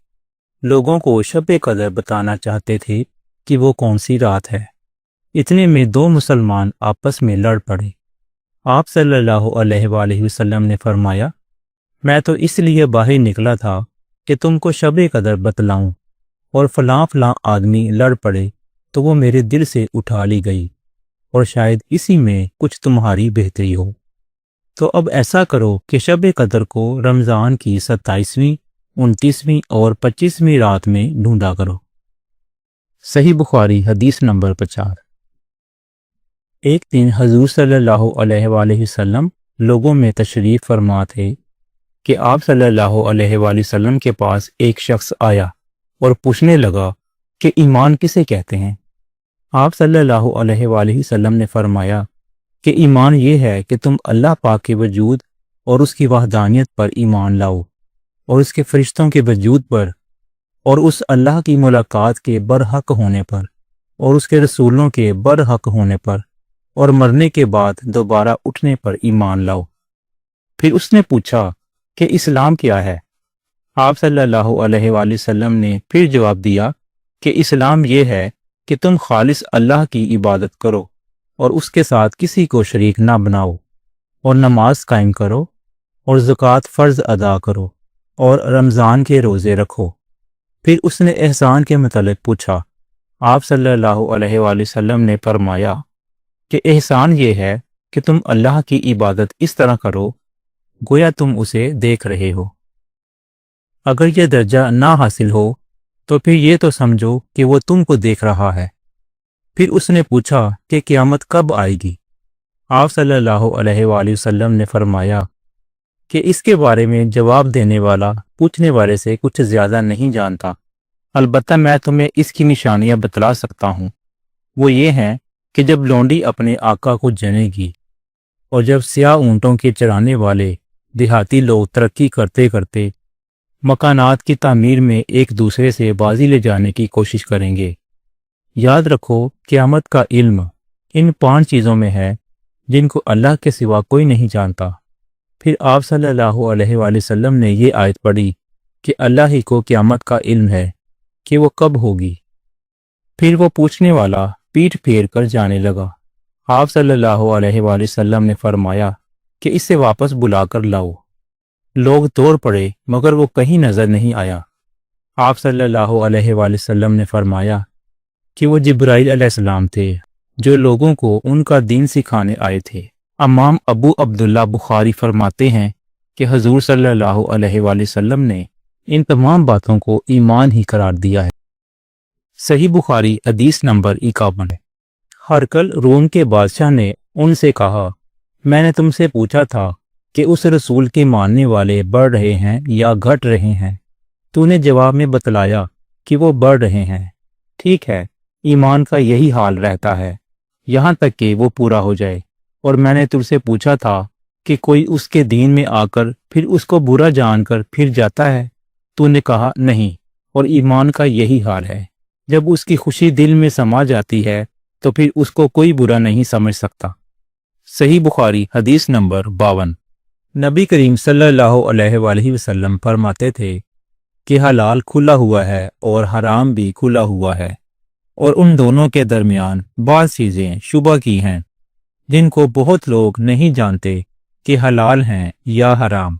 D: لوگوں کو شب قدر بتانا چاہتے تھے کہ وہ کون سی رات ہے۔ اتنے میں 2 مسلمان آپس میں لڑ پڑے۔ آپ صلی اللہ علیہ وآلہ وسلم نے فرمایا، میں تو اس لیے باہر نکلا تھا کہ تم کو شب قدر بتلاؤں، اور فلاں فلاں آدمی لڑ پڑے تو وہ میرے دل سے اٹھا لی گئی، اور شاید اسی میں کچھ تمہاری بہتری ہو۔ تو اب ایسا کرو کہ شب قدر کو رمضان کی 27ویں، 29ویں اور 25ویں رات میں ڈھونڈا کرو۔ صحیح بخاری حدیث نمبر 50۔ ایک دن حضور صلی اللہ علیہ وآلہ وسلم لوگوں میں تشریف فرما تھے کہ آپ صلی اللہ علیہ وآلہ وسلم کے پاس ایک شخص آیا اور پوچھنے لگا کہ ایمان کسے کہتے ہیں؟ آپ صلی اللہ علیہ وآلہ وسلم نے فرمایا کہ ایمان یہ ہے کہ تم اللہ پاک کے وجود اور اس کی وحدانیت پر ایمان لاؤ، اور اس کے فرشتوں کے وجود پر، اور اس اللہ کی ملاقات کے برحق ہونے پر، اور اس کے رسولوں کے برحق ہونے پر، اور مرنے کے بعد دوبارہ اٹھنے پر ایمان لاؤ۔ پھر اس نے پوچھا کہ اسلام کیا ہے؟ آپ صلی اللہ علیہ وآلہ وسلم نے پھر جواب دیا کہ اسلام یہ ہے کہ تم خالص اللہ کی عبادت کرو اور اس کے ساتھ کسی کو شریک نہ بناؤ، اور نماز قائم کرو، اور زکوٰۃ فرض ادا کرو، اور رمضان کے روزے رکھو۔ پھر اس نے احسان کے متعلق پوچھا۔ آپ صلی اللہ علیہ وآلہ وسلم نے فرمایا کہ احسان یہ ہے کہ تم اللہ کی عبادت اس طرح کرو گویا تم اسے دیکھ رہے ہو۔ اگر یہ درجہ نہ حاصل ہو تو پھر یہ تو سمجھو کہ وہ تم کو دیکھ رہا ہے۔ پھر اس نے پوچھا کہ قیامت کب آئے گی؟ آپ صلی اللہ علیہ وآلہ وسلم نے فرمایا کہ اس کے بارے میں جواب دینے والا پوچھنے والے سے کچھ زیادہ نہیں جانتا، البتہ میں تمہیں اس کی نشانیاں بتلا سکتا ہوں۔ وہ یہ ہیں کہ جب لونڈی اپنے آقا کو جنے گی، اور جب سیاہ اونٹوں کے چرانے والے دیہاتی لوگ ترقی کرتے کرتے مکانات کی تعمیر میں ایک دوسرے سے بازی لے جانے کی کوشش کریں گے۔ یاد رکھو، قیامت کا علم ان 5 چیزوں میں ہے جن کو اللہ کے سوا کوئی نہیں جانتا،
C: پھر آپ صلی اللہ علیہ وآلہ وسلم نے یہ آیت پڑھی کہ اللہ ہی کو قیامت کا علم ہے کہ وہ کب ہوگی۔ پھر وہ پوچھنے والا پیٹھ پھیر کر جانے لگا۔ آپ صلی اللہ علیہ وآلہ وسلم نے فرمایا کہ اسے واپس بلا کر لاؤ۔ لوگ دوڑ پڑے مگر وہ کہیں نظر نہیں آیا۔ آپ صلی اللہ علیہ وآلہ وسلم نے فرمایا کہ وہ جبرائیل علیہ السلام تھے جو لوگوں کو ان کا دین سکھانے آئے تھے۔ امام ابو عبداللہ بخاری فرماتے ہیں کہ حضور صلی اللہ علیہ وآلہ وسلم نے ان تمام باتوں کو ایمان ہی قرار دیا ہے۔ صحیح بخاری حدیث نمبر 51 ہے۔ ہرقل روم کے بادشاہ نے ان سے کہا، میں نے تم سے پوچھا تھا کہ اس رسول کے ماننے والے بڑھ رہے ہیں یا گھٹ رہے ہیں؟ تو نے جواب میں بتلایا کہ وہ بڑھ رہے ہیں۔ ٹھیک ہے، ایمان کا یہی حال رہتا ہے یہاں تک کہ وہ پورا ہو جائے۔ اور میں نے تم سے پوچھا تھا کہ کوئی اس کے دین میں آ کر پھر اس کو برا جان کر پھر جاتا ہے؟ تو نے کہا نہیں، اور ایمان کا یہی حال ہے، جب اس کی خوشی دل میں سما جاتی ہے تو پھر اس کو کوئی برا نہیں سمجھ سکتا۔ صحیح بخاری حدیث نمبر 52۔ نبی کریم صلی اللہ علیہ وآلہ وسلم فرماتے تھے کہ حلال کھلا ہوا ہے اور حرام بھی کھلا ہوا ہے، اور ان دونوں کے درمیان بعض چیزیں شبہ کی ہیں جن کو بہت لوگ نہیں جانتے کہ حلال ہیں یا حرام۔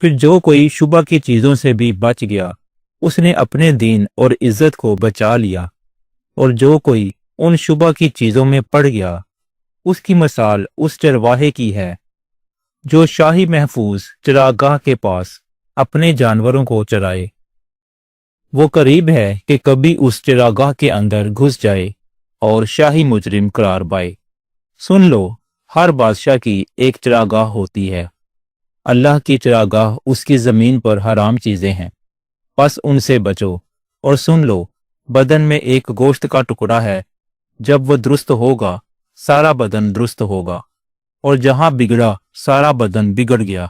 C: پھر جو کوئی شبہ کی چیزوں سے بھی بچ گیا اس نے اپنے دین اور عزت کو بچا لیا، اور جو کوئی ان شبہ کی چیزوں میں پڑ گیا اس کی مثال اس چرواہے کی ہے جو شاہی محفوظ چراگاہ کے پاس اپنے جانوروں کو چرائے۔ وہ قریب ہے کہ کبھی اس چراگاہ کے اندر گھس جائے اور شاہی مجرم قرار پائے۔ سن لو، ہر بادشاہ کی ایک چراگاہ ہوتی ہے۔ اللہ کی چراگاہ اس کی زمین پر حرام چیزیں ہیں، بس ان سے بچو۔ اور سن لو، بدن میں ایک گوشت کا ٹکڑا ہے، جب وہ درست ہوگا سارا بدن درست ہوگا، اور جہاں بگڑا سارا بدن بگڑ گیا۔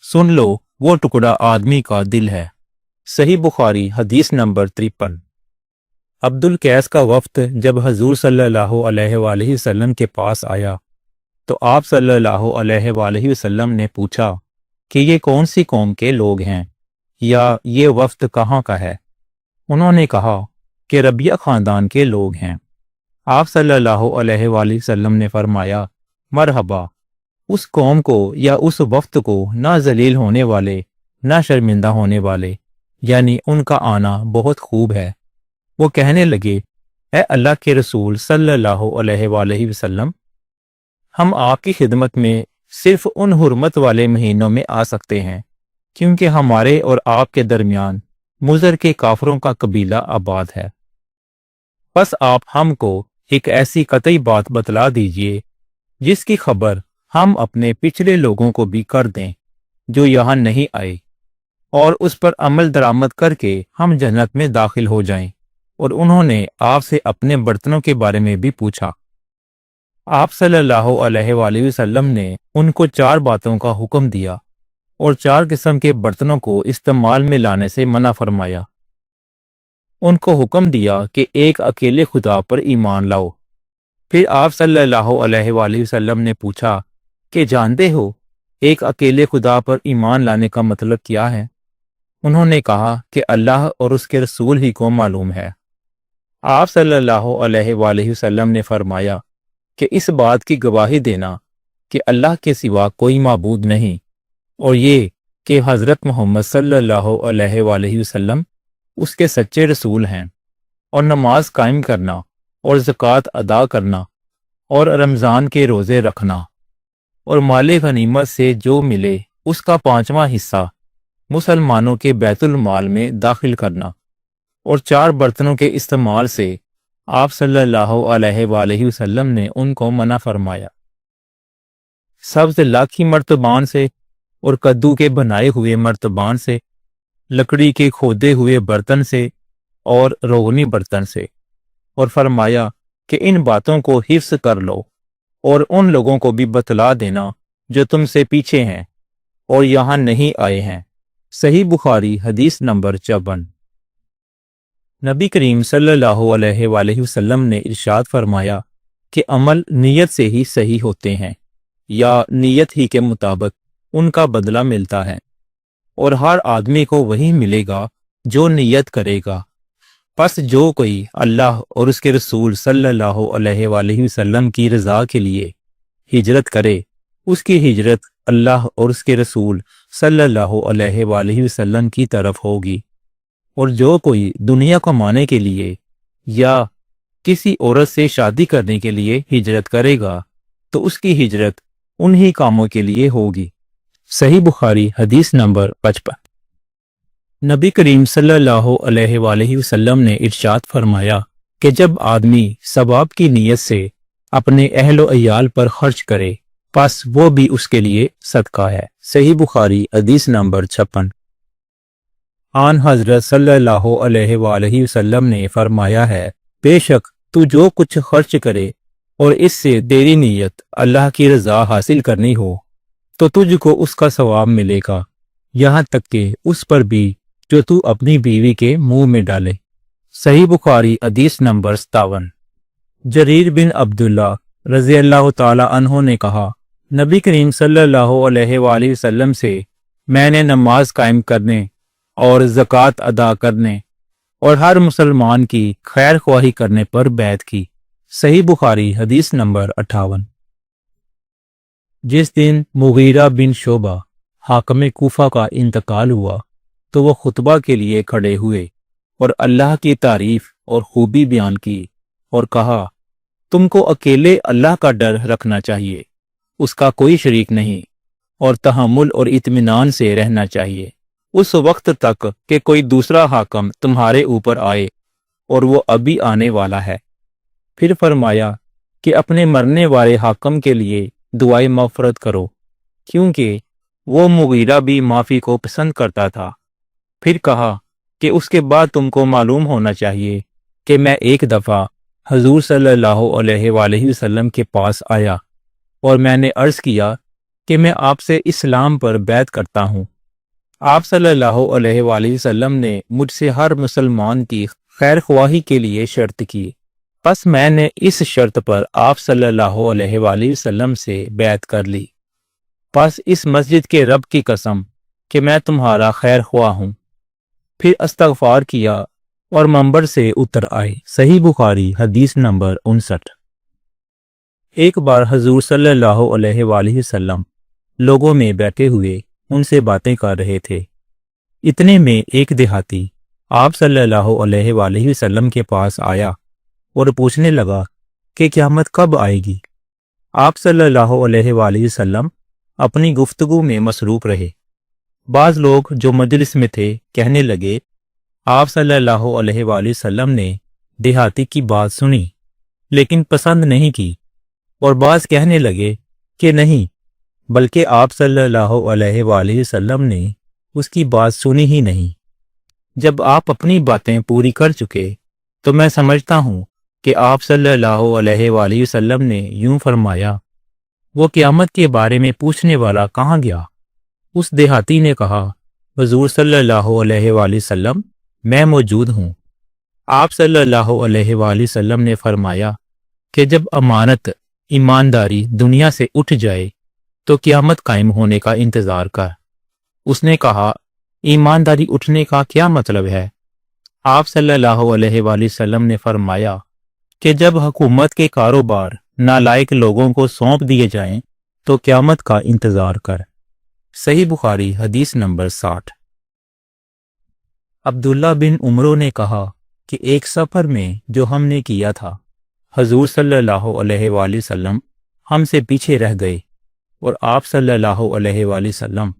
C: سن لو، وہ ٹکڑا آدمی کا دل ہے۔ صحیح بخاری حدیث نمبر 53۔ عبد القیس کا وفد جب حضور صلی اللہ علیہ وآلہ وسلم کے پاس آیا تو آپ صلی اللہ علیہ وآلہ وسلم نے پوچھا کہ یہ کون سی قوم کے لوگ ہیں یا یہ وفد کہاں کا ہے؟ انہوں نے کہا کہ ربیہ خاندان کے لوگ ہیں۔ آپ صلی اللہ علیہ وآلہ وسلم نے فرمایا، مرحبا، اس قوم کو یا اس وفد کو نہ ذلیل ہونے والے نہ شرمندہ ہونے والے، یعنی ان کا آنا بہت خوب ہے۔ وہ کہنے لگے، اے اللہ کے رسول صلی اللہ علیہ وآلہ وسلم، ہم آپ کی خدمت میں صرف ان حرمت والے مہینوں میں آ سکتے ہیں کیونکہ ہمارے اور آپ کے درمیان مضر کے کافروں کا قبیلہ آباد ہے۔ بس آپ ہم کو ایک ایسی قطعی بات بتلا دیجئے جس کی خبر ہم اپنے پچھلے لوگوں کو بھی کر دیں جو یہاں نہیں آئے، اور اس پر عمل درآمد کر کے ہم جنت میں داخل ہو جائیں۔ اور انہوں نے آپ سے اپنے برتنوں کے بارے میں بھی پوچھا۔ آپ صلی اللہ علیہ وآلہ وسلم نے ان کو 4 باتوں کا حکم دیا اور 4 قسم کے برتنوں کو استعمال میں لانے سے منع فرمایا۔ ان کو حکم دیا کہ ایک اکیلے خدا پر ایمان لاؤ۔ پھر آپ صلی اللہ علیہ وآلہ وسلم نے پوچھا کہ جانتے ہو ایک اکیلے خدا پر ایمان لانے کا مطلب کیا ہے؟ انہوں نے کہا کہ اللہ اور اس کے رسول ہی کو معلوم ہے۔ آپ صلی اللہ علیہ وآلہ وسلم نے فرمایا کہ اس بات کی گواہی دینا کہ اللہ کے سوا کوئی معبود نہیں، اور یہ کہ حضرت محمد صلی اللہ علیہ وآلہ وسلم اس کے سچے رسول ہیں، اور نماز قائم کرنا اور زکوٰۃ ادا کرنا اور رمضان کے روزے رکھنا، اور مال غنیمت سے جو ملے اس کا 5واں حصہ مسلمانوں کے بیت المال میں داخل کرنا، اور 4 برتنوں کے استعمال سے آپ صلی اللہ علیہ وآلہ وسلم نے ان کو منع فرمایا۔ سبز لاکھی مرتبان سے اور کدو کے بنائے ہوئے مرتبان سے، لکڑی کے کھودے ہوئے برتن سے اور روغنی برتن سے، اور فرمایا کہ ان باتوں کو حفظ کر لو اور ان لوگوں کو بھی بتلا دینا جو تم سے پیچھے ہیں اور یہاں نہیں آئے ہیں۔ صحیح بخاری حدیث نمبر 54۔ نبی کریم صلی اللہ علیہ وآلہ وسلم نے ارشاد فرمایا کہ عمل نیت سے ہی صحیح ہوتے ہیں، یا نیت ہی کے مطابق ان کا بدلہ ملتا ہے، اور ہر آدمی کو وہی ملے گا جو نیت کرے گا۔ پس جو کوئی اللہ اور اس کے رسول صلی اللہ علیہ وآلہ وسلم کی رضا کے لیے ہجرت کرے، اس کی ہجرت اللہ اور اس کے رسول صلی اللہ علیہ وآلہ وسلم کی طرف ہوگی، اور جو کوئی دنیا کمانے کے لیے یا کسی عورت سے شادی کرنے کے لیے ہجرت کرے گا تو اس کی ہجرت انہی کاموں کے لیے ہوگی۔ صحیح بخاری حدیث نمبر 55۔ نبی کریم صلی اللہ علیہ وآلہ وسلم نے ارشاد فرمایا کہ جب آدمی ثواب کی نیت سے اپنے اہل و عیال پر خرچ کرے پس وہ بھی اس کے لیے صدقہ ہے۔ صحیح بخاری حدیث نمبر 56۔ آن حضرت صلی اللہ علیہ وآلہ وسلم نے فرمایا ہے، بے شک تو جو کچھ خرچ کرے اور اس سے تیری نیت اللہ کی رضا حاصل کرنی ہو تو تجھ کو اس کا ثواب ملے گا، یہاں تک کہ اس پر بھی جو تو اپنی بیوی کے منہ میں ڈالے۔ صحیح بخاری حدیث نمبر 57۔ جریر بن عبداللہ رضی اللہ تعالی عنہ نے کہا، نبی کریم صلی اللہ علیہ وآلہ وسلم سے میں نے نماز قائم کرنے اور زکوٰۃ ادا کرنے اور ہر مسلمان کی خیر خواہی کرنے پر بیعت کی۔ صحیح بخاری حدیث نمبر 58۔ جس دن مغیرہ بن شعبہ حاکم کوفہ کا انتقال ہوا تو وہ خطبہ کے لیے کھڑے ہوئے اور اللہ کی تعریف اور خوبی بیان کی اور کہا، تم کو اکیلے اللہ کا ڈر رکھنا چاہیے، اس کا کوئی شریک نہیں، اور تحمل اور اطمینان سے رہنا چاہیے اس وقت تک کہ کوئی دوسرا حاکم تمہارے اوپر آئے، اور وہ ابھی آنے والا ہے۔ پھر فرمایا کہ اپنے مرنے والے حاکم کے لیے دعائے مغفرت کرو، کیونکہ وہ مغیرہ بھی معافی کو پسند کرتا تھا۔ پھر کہا کہ اس کے بعد تم کو معلوم ہونا چاہیے کہ میں ایک دفعہ حضور صلی اللہ علیہ وآلہ وسلم کے پاس آیا اور میں نے عرض کیا کہ میں آپ سے اسلام پر بیعت کرتا ہوں۔ آپ صلی اللہ علیہ وآلہ وسلم نے مجھ سے ہر مسلمان کی خیر خواہی کے لیے شرط کی، پس میں نے اس شرط پر آپ صلی اللہ علیہ وآلہ وسلم سے بیعت کر لی۔ پس اس مسجد کے رب کی قسم کہ میں تمہارا خیر خواہ ہوں۔ پھر استغفار کیا اور منبر سے اتر آئے۔ صحیح بخاری حدیث نمبر 59۔ ایک بار حضور صلی اللہ علیہ وآلہ وسلم لوگوں میں بیٹھے ہوئے ان سے باتیں کر رہے تھے، اتنے میں ایک دیہاتی آپ صلی اللہ علیہ وآلہ وسلم کے پاس آیا اور پوچھنے لگا کہ قیامت کب آئے گی؟ آپ صلی اللہ علیہ وآلہ وسلم اپنی گفتگو میں مصروف رہے۔ بعض لوگ جو مجلس میں تھے کہنے لگے، آپ صلی اللہ علیہ وآلہ وسلم نے دیہاتی کی بات سنی لیکن پسند نہیں کی، اور بعض کہنے لگے کہ نہیں، بلکہ آپ صلی اللہ علیہ وآلہ وسلم نے اس کی بات سنی ہی نہیں۔ جب آپ اپنی باتیں پوری کر چکے تو میں سمجھتا ہوں کہ آپ صلی اللہ علیہ وآلہ وسلم نے یوں فرمایا، وہ قیامت کے بارے میں پوچھنے والا کہاں گیا؟ اس دیہاتی نے کہا، حضور صلی اللہ علیہ وآلہ وسلم، میں موجود ہوں۔ آپ صلی اللہ علیہ وآلہ وسلم نے فرمایا کہ جب امانت ایمانداری دنیا سے اٹھ جائے تو قیامت قائم ہونے کا انتظار کر۔ اس نے کہا، ایمانداری اٹھنے کا کیا مطلب ہے؟ آپ صلی اللہ علیہ وآلہ وسلم نے فرمایا کہ جب حکومت کے کاروبار نالائق لوگوں کو سونپ دیے جائیں تو قیامت کا انتظار کر۔ صحیح بخاری حدیث نمبر 60۔ عبداللہ بن عمرو نے کہا کہ ایک سفر میں جو ہم نے کیا تھا، حضور صلی اللہ علیہ وآلہ وسلم ہم سے پیچھے رہ گئے اور آپ صلی اللہ علیہ وآلہ وسلم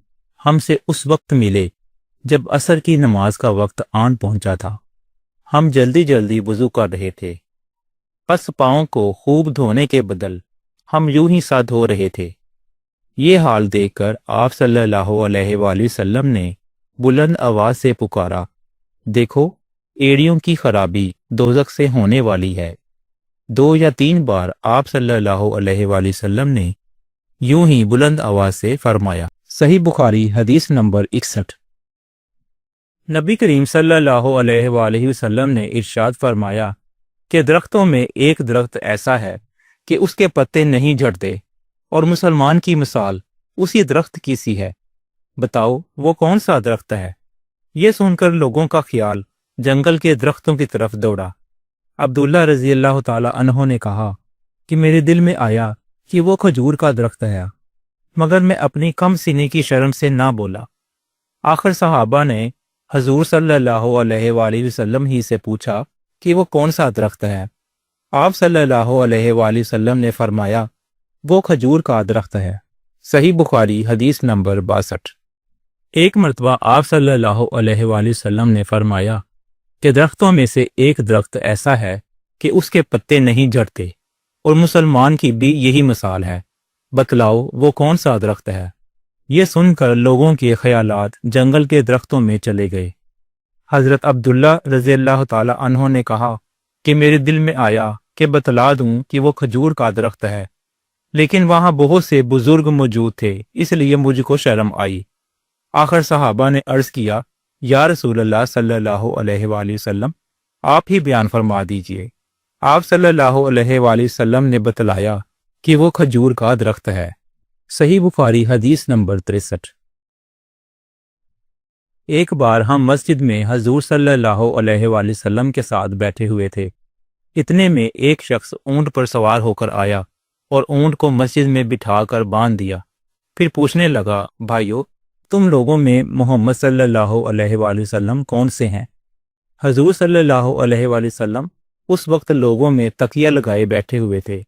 C: ہم سے اس وقت ملے جب عصر کی نماز کا وقت آن پہنچا تھا۔ ہم جلدی جلدی وضو کر رہے تھے، پس پاؤں کو خوب دھونے کے بدل ہم یوں ہی سا دھو رہے تھے۔ یہ حال دیکھ کر آپ صلی اللہ علیہ وآلہ وسلم نے بلند آواز سے پکارا، دیکھو ایڑیوں کی خرابی دوزخ سے ہونے والی ہے۔ 2 یا 3 بار آپ صلی اللہ علیہ وآلہ وسلم نے یوں ہی بلند آواز سے فرمایا۔ صحیح بخاری حدیث نمبر 61۔ نبی کریم صلی اللہ علیہ وآلہ وسلم نے ارشاد فرمایا کہ درختوں میں ایک درخت ایسا ہے کہ اس کے پتے نہیں جھڑتے، اور مسلمان کی مثال اسی درخت کی سی ہے، بتاؤ وہ کون سا درخت ہے؟ یہ سن کر لوگوں کا خیال جنگل کے درختوں کی طرف دوڑا۔ عبداللہ رضی اللہ تعالی عنہ نے کہا کہ میرے دل میں آیا کہ وہ کھجور کا درخت ہے، مگر میں اپنی کم سینے کی شرم سے نہ بولا۔ آخر صحابہ نے حضور صلی اللہ علیہ وآلہ وسلم ہی سے پوچھا کہ وہ کون سا درخت ہے۔ آپ صلی اللہ علیہ وآلہ وسلم نے فرمایا وہ کھجور کا درخت ہے۔ صحیح بخاری حدیث نمبر 62۔ ایک مرتبہ آپ صلی اللہ علیہ وآلہ وسلم نے فرمایا کہ درختوں میں سے ایک درخت ایسا ہے کہ اس کے پتے نہیں جھڑتے، اور مسلمان کی بھی یہی مثال ہے، بتلاؤ وہ کون سا درخت ہے؟ یہ سن کر لوگوں کے خیالات جنگل کے درختوں میں چلے گئے۔ حضرت عبداللہ رضی اللہ تعالی عنہ نے کہا کہ میرے دل میں آیا کہ بتلا دوں کہ وہ کھجور کا درخت ہے، لیکن وہاں بہت سے بزرگ موجود تھے، اس لیے مجھ کو شرم آئی۔ آخر صحابہ نے عرض کیا یا رسول اللہ صلی اللہ علیہ وآلہ وسلم، آپ ہی بیان فرما دیجئے۔ آپ صلی اللہ علیہ وآلہ وسلم نے بتلایا کہ وہ کھجور کا درخت ہے۔ صحیح بخاری حدیث نمبر 63۔ ایک بار ہم مسجد میں حضور صلی اللہ علیہ وآلہ وسلم کے ساتھ بیٹھے ہوئے تھے، اتنے میں ایک شخص اونٹ پر سوار ہو کر آیا اور اونٹ کو مسجد میں بٹھا کر باندھ دیا، پھر پوچھنے لگا بھائیو، تم لوگوں میں محمد صلی اللہ علیہ وآلہ وسلم کون سے ہیں؟ حضور صلی اللہ علیہ وآلہ وسلم اس وقت لوگوں میں تکیہ لگائے بیٹھے ہوئے تھے۔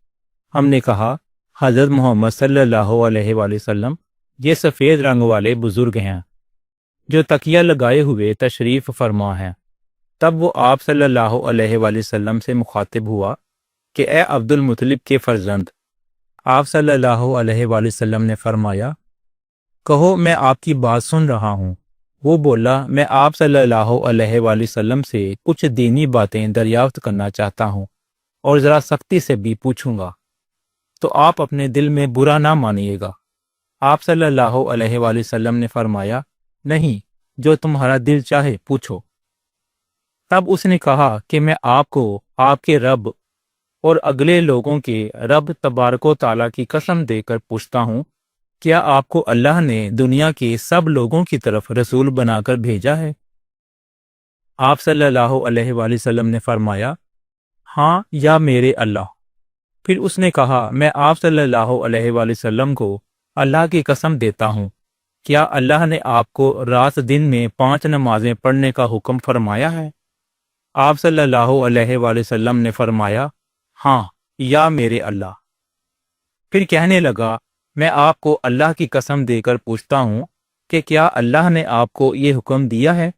C: ہم نے کہا حضرت محمد صلی اللہ علیہ وآلہ وسلم یہ سفید رنگ والے بزرگ ہیں جو تکیہ لگائے ہوئے تشریف فرما ہیں۔ تب وہ آپ صلی اللہ علیہ وآلہ وسلم سے مخاطب ہوا کہ اے عبد المطلب کے فرزند۔ آپ صلی اللہ علیہ وآلہ وسلم نے فرمایا کہو میں آپ کی بات سن رہا ہوں۔ وہ بولا میں آپ صلی اللہ علیہ وآلہ وسلم سے کچھ دینی باتیں دریافت کرنا چاہتا ہوں اور ذرا سختی سے بھی پوچھوں گا، تو آپ اپنے دل میں برا نہ مانیے گا۔ آپ صلی اللہ علیہ وآلہ وسلم نے فرمایا نہیں، جو تمہارا دل چاہے پوچھو۔ تب اس نے کہا کہ میں آپ کو آپ کے رب اور اگلے لوگوں کے رب تبارک و تعالیٰ کی قسم دے کر پوچھتا ہوں، کیا آپ کو اللہ نے دنیا کے سب لوگوں کی طرف رسول بنا کر بھیجا ہے؟ آپ صلی اللہ علیہ وآلہ وسلم نے فرمایا ہاں یا میرے اللہ۔ پھر اس نے کہا میں آپ صلی اللہ علیہ وآلہ وسلم کو اللہ کی قسم دیتا ہوں، کیا اللہ نے آپ کو رات دن میں 5 نمازیں پڑھنے کا حکم فرمایا ہے؟ آپ صلی اللہ علیہ وآلہ وسلم نے فرمایا ہاں یا میرے اللہ۔ پھر کہنے لگا میں آپ کو اللہ کی قسم دے کر پوچھتا ہوں کہ کیا اللہ نے آپ کو یہ حکم دیا ہے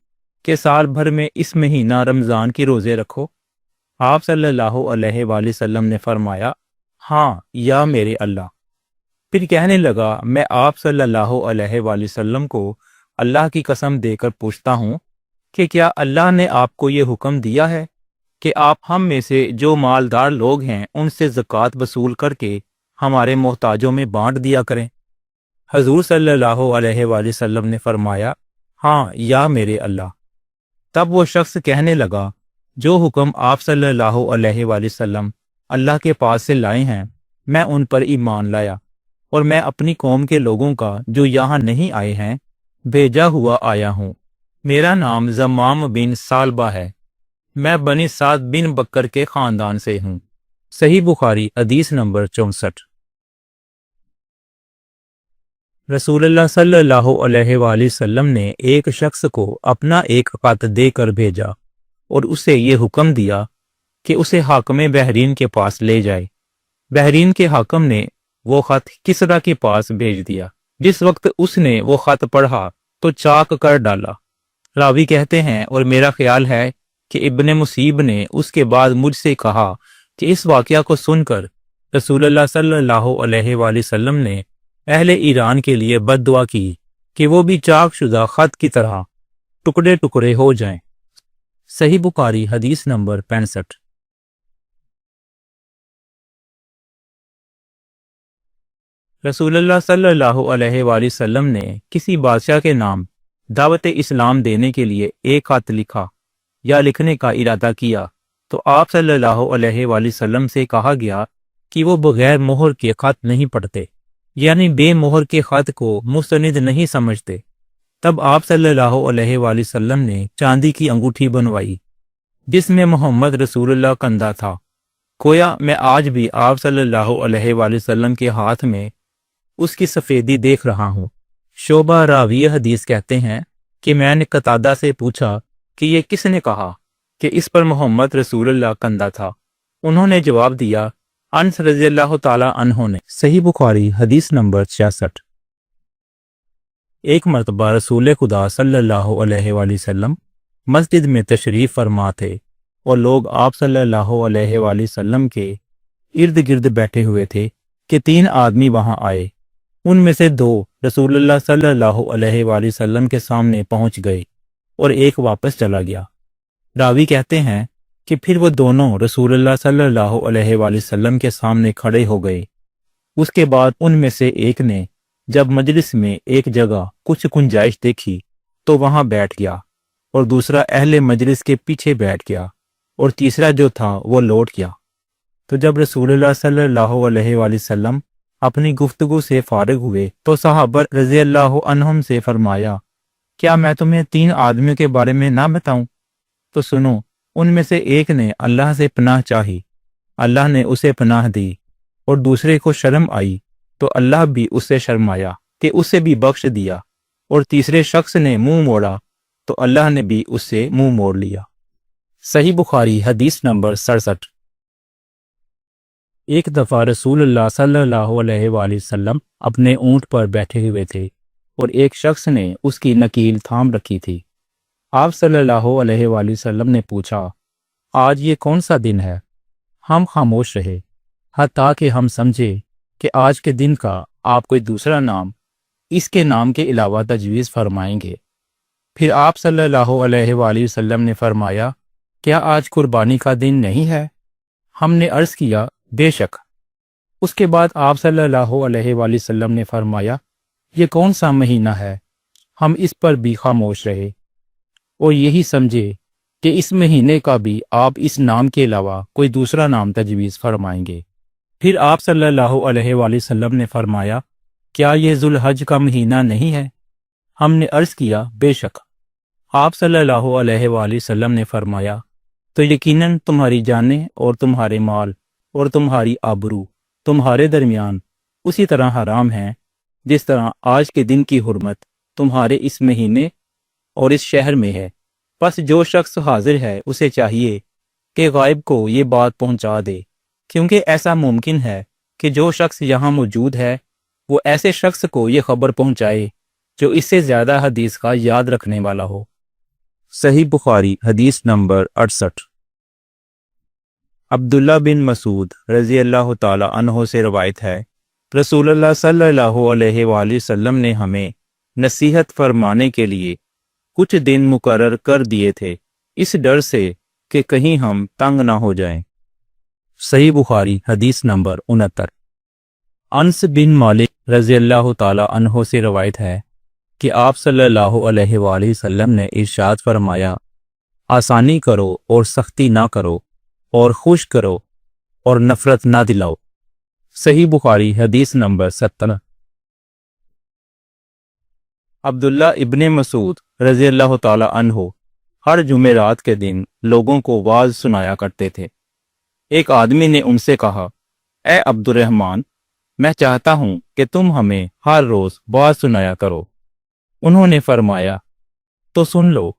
C: کہ سال بھر میں اس مہینہ رمضان کی روزے رکھو؟ آپ صلی اللہ علیہ وآلہ وسلم نے فرمایا ہاں یا میرے اللہ۔ پھر کہنے لگا میں آپ صلی اللہ علیہ وآلہ وسلم کو اللہ کی قسم دے کر پوچھتا ہوں کہ کیا اللہ نے آپ کو یہ حکم دیا ہے کہ آپ ہم میں سے جو مالدار لوگ ہیں ان سے زکوٰۃ وصول کر کے ہمارے محتاجوں میں بانٹ دیا کریں؟ حضور صلی اللہ علیہ وآلہ وسلم نے فرمایا ہاں یا میرے اللہ۔ تب وہ شخص کہنے لگا جو حکم آپ صلی اللہ علیہ وآلہ وسلم اللہ کے پاس سے لائے ہیں میں ان پر ایمان لایا، اور میں اپنی قوم کے لوگوں کا جو یہاں نہیں آئے ہیں بھیجا ہوا آیا ہوں۔ میرا نام زمام بن سالبہ ہے، میں بنی سعد بن بکر کے خاندان سے ہوں۔ صحیح بخاری حدیث نمبر 64۔ رسول اللہ صلی اللہ علیہ وآلہ وسلم نے ایک شخص کو اپنا ایک خط دے کر بھیجا اور اسے یہ حکم دیا کہ اسے حاکم بحرین کے پاس لے جائے۔ بحرین کے حاکم نے وہ خط کسرا کے پاس بھیج دیا۔ جس وقت اس نے وہ خط پڑھا تو چاک کر ڈالا۔ راوی کہتے ہیں اور میرا خیال ہے کہ ابن مصیب نے اس کے بعد مجھ سے کہا کہ اس واقعہ کو سن کر رسول اللہ صلی اللہ علیہ وآلہ وسلم نے اہل ایران کے لیے بد دعا کی کہ وہ بھی چاک شدہ خط کی طرح ٹکڑے ٹکڑے ہو جائیں۔ صحیح بخاری حدیث نمبر 65۔ رسول اللہ صلی اللہ علیہ وآلہ وسلم نے کسی بادشاہ کے نام دعوت اسلام دینے کے لیے ایک خط لکھا یا لکھنے کا ارادہ کیا تو آپ صلی اللہ علیہ وآلہ وسلم سے کہا گیا کہ وہ بغیر مہر کے خط نہیں پڑھتے۔ یعنی بے مہر کے خط کو مستند نہیں سمجھتے، تب آپ صلی اللہ علیہ وآلہ وسلم نے چاندی کی انگوٹھی بنوائی جس میں محمد رسول اللہ کندہ تھا۔ گویا میں آج بھی آپ صلی اللہ علیہ وآلہ وسلم کے ہاتھ میں اس کی سفیدی دیکھ رہا ہوں۔ شعبہ راوی حدیث کہتے ہیں کہ میں نے قتادہ سے پوچھا کہ یہ کس نے کہا کہ اس پر محمد رسول اللہ کندہ تھا؟ انہوں نے جواب دیا، انس رضی اللہ تعالی عنہ نے۔ صحیح بخاری حدیث نمبر 66۔ ایک مرتبہ رسول خدا صلی اللہ علیہ وآلہ وسلم مسجد میں تشریف فرما تھے اور لوگ آپ صلی اللہ علیہ وآلہ وسلم کے ارد گرد بیٹھے ہوئے تھے کہ 3 آدمی وہاں آئے۔ ان میں سے 2 رسول اللہ صلی اللہ علیہ وآلہ وسلم کے سامنے پہنچ گئے اور ایک واپس چلا گیا۔ راوی کہتے ہیں کہ پھر وہ دونوں رسول اللہ صلی اللہ علیہ وآلہ وسلم کے سامنے کھڑے ہو گئے۔ اس کے بعد ان میں سے ایک نے جب مجلس میں ایک جگہ کچھ گنجائش دیکھی تو وہاں بیٹھ گیا، اور دوسرا اہل مجلس کے پیچھے بیٹھ گیا، اور تیسرا جو تھا وہ لوٹ گیا۔ تو جب رسول اللہ صلی اللہ علیہ وآلہ وسلم اپنی گفتگو سے فارغ ہوئے تو صحابہ رضی اللہ عنہم سے فرمایا، کیا میں تمہیں 3 آدمیوں کے بارے میں نہ بتاؤں؟ تو سنو، ان میں سے ایک نے اللہ سے پناہ چاہی، اللہ نے اسے پناہ دی، اور دوسرے کو شرم آئی تو اللہ بھی اس سے شرمایا کہ اسے بھی بخش دیا، اور تیسرے شخص نے منہ موڑا تو اللہ نے بھی اس سے منہ موڑ لیا۔ صحیح بخاری حدیث نمبر 67۔ ایک دفعہ رسول اللہ صلی اللہ علیہ وآلہ وسلم اپنے اونٹ پر بیٹھے ہوئے تھے اور ایک شخص نے اس کی نکیل تھام رکھی تھی۔ آپ صلی اللہ علیہ وآلہ وسلم نے پوچھا، آج یہ کون سا دن ہے؟ ہم خاموش رہے حتیٰ کہ ہم سمجھے کہ آج کے دن کا آپ کوئی دوسرا نام اس کے نام کے علاوہ تجویز فرمائیں گے۔ پھر آپ صلی اللہ علیہ وآلہ وسلم نے فرمایا، کیا آج قربانی کا دن نہیں ہے؟ ہم نے عرض کیا، بے شک۔ اس کے بعد آپ صلی اللہ علیہ وآلہ وسلم نے فرمایا، یہ کون سا مہینہ ہے؟ ہم اس پر بھی خاموش رہے اور یہی سمجھے کہ اس مہینے کا بھی آپ اس نام کے علاوہ کوئی دوسرا نام تجویز فرمائیں گے۔ پھر آپ صلی اللہ علیہ وآلہ وسلم نے فرمایا، کیا یہ ذوالحج کا مہینہ نہیں ہے؟ ہم نے عرض کیا، بے شک۔ آپ صلی اللہ علیہ وآلہ وسلم نے فرمایا، تو یقیناً تمہاری جانیں اور تمہارے مال اور تمہاری آبرو تمہارے درمیان اسی طرح حرام ہیں جس طرح آج کے دن کی حرمت تمہارے اس مہینے اور اس شہر میں ہے۔ پس جو شخص حاضر ہے اسے چاہیے کہ غائب کو یہ بات پہنچا دے، کیونکہ ایسا ممکن ہے کہ جو شخص یہاں موجود ہے وہ ایسے شخص کو یہ خبر پہنچائے جو اس سے زیادہ حدیث کا یاد رکھنے والا ہو۔
D: صحیح بخاری حدیث نمبر 68۔ عبداللہ بن مسعود رضی اللہ تعالی عنہ سے روایت ہے، رسول اللہ صلی اللہ علیہ وآلہ وسلم نے ہمیں نصیحت فرمانے کے لیے کچھ دن مقرر کر دیے تھے، اس ڈر سے کہ کہیں ہم تنگ نہ ہو جائیں۔
C: صحیح بخاری حدیث نمبر 69۔ انس بن مالک رضی اللہ تعالی عنہ سے روایت ہے کہ آپ صلی اللہ علیہ وآلہ وسلم نے ارشاد فرمایا، آسانی کرو اور سختی نہ کرو، اور خوش کرو اور نفرت نہ دلاؤ۔ صحیح بخاری حدیث نمبر 70۔
D: عبداللہ ابن مسعود رضی اللہ تعالی عنہ ہر جمعرات کے دن لوگوں کو واعظ سنایا کرتے تھے۔ ایک آدمی نے ان سے کہا، اے عبد الرحمن، میں چاہتا ہوں کہ تم ہمیں ہر روز واعظ سنایا کرو۔ انہوں نے فرمایا، تو سن لو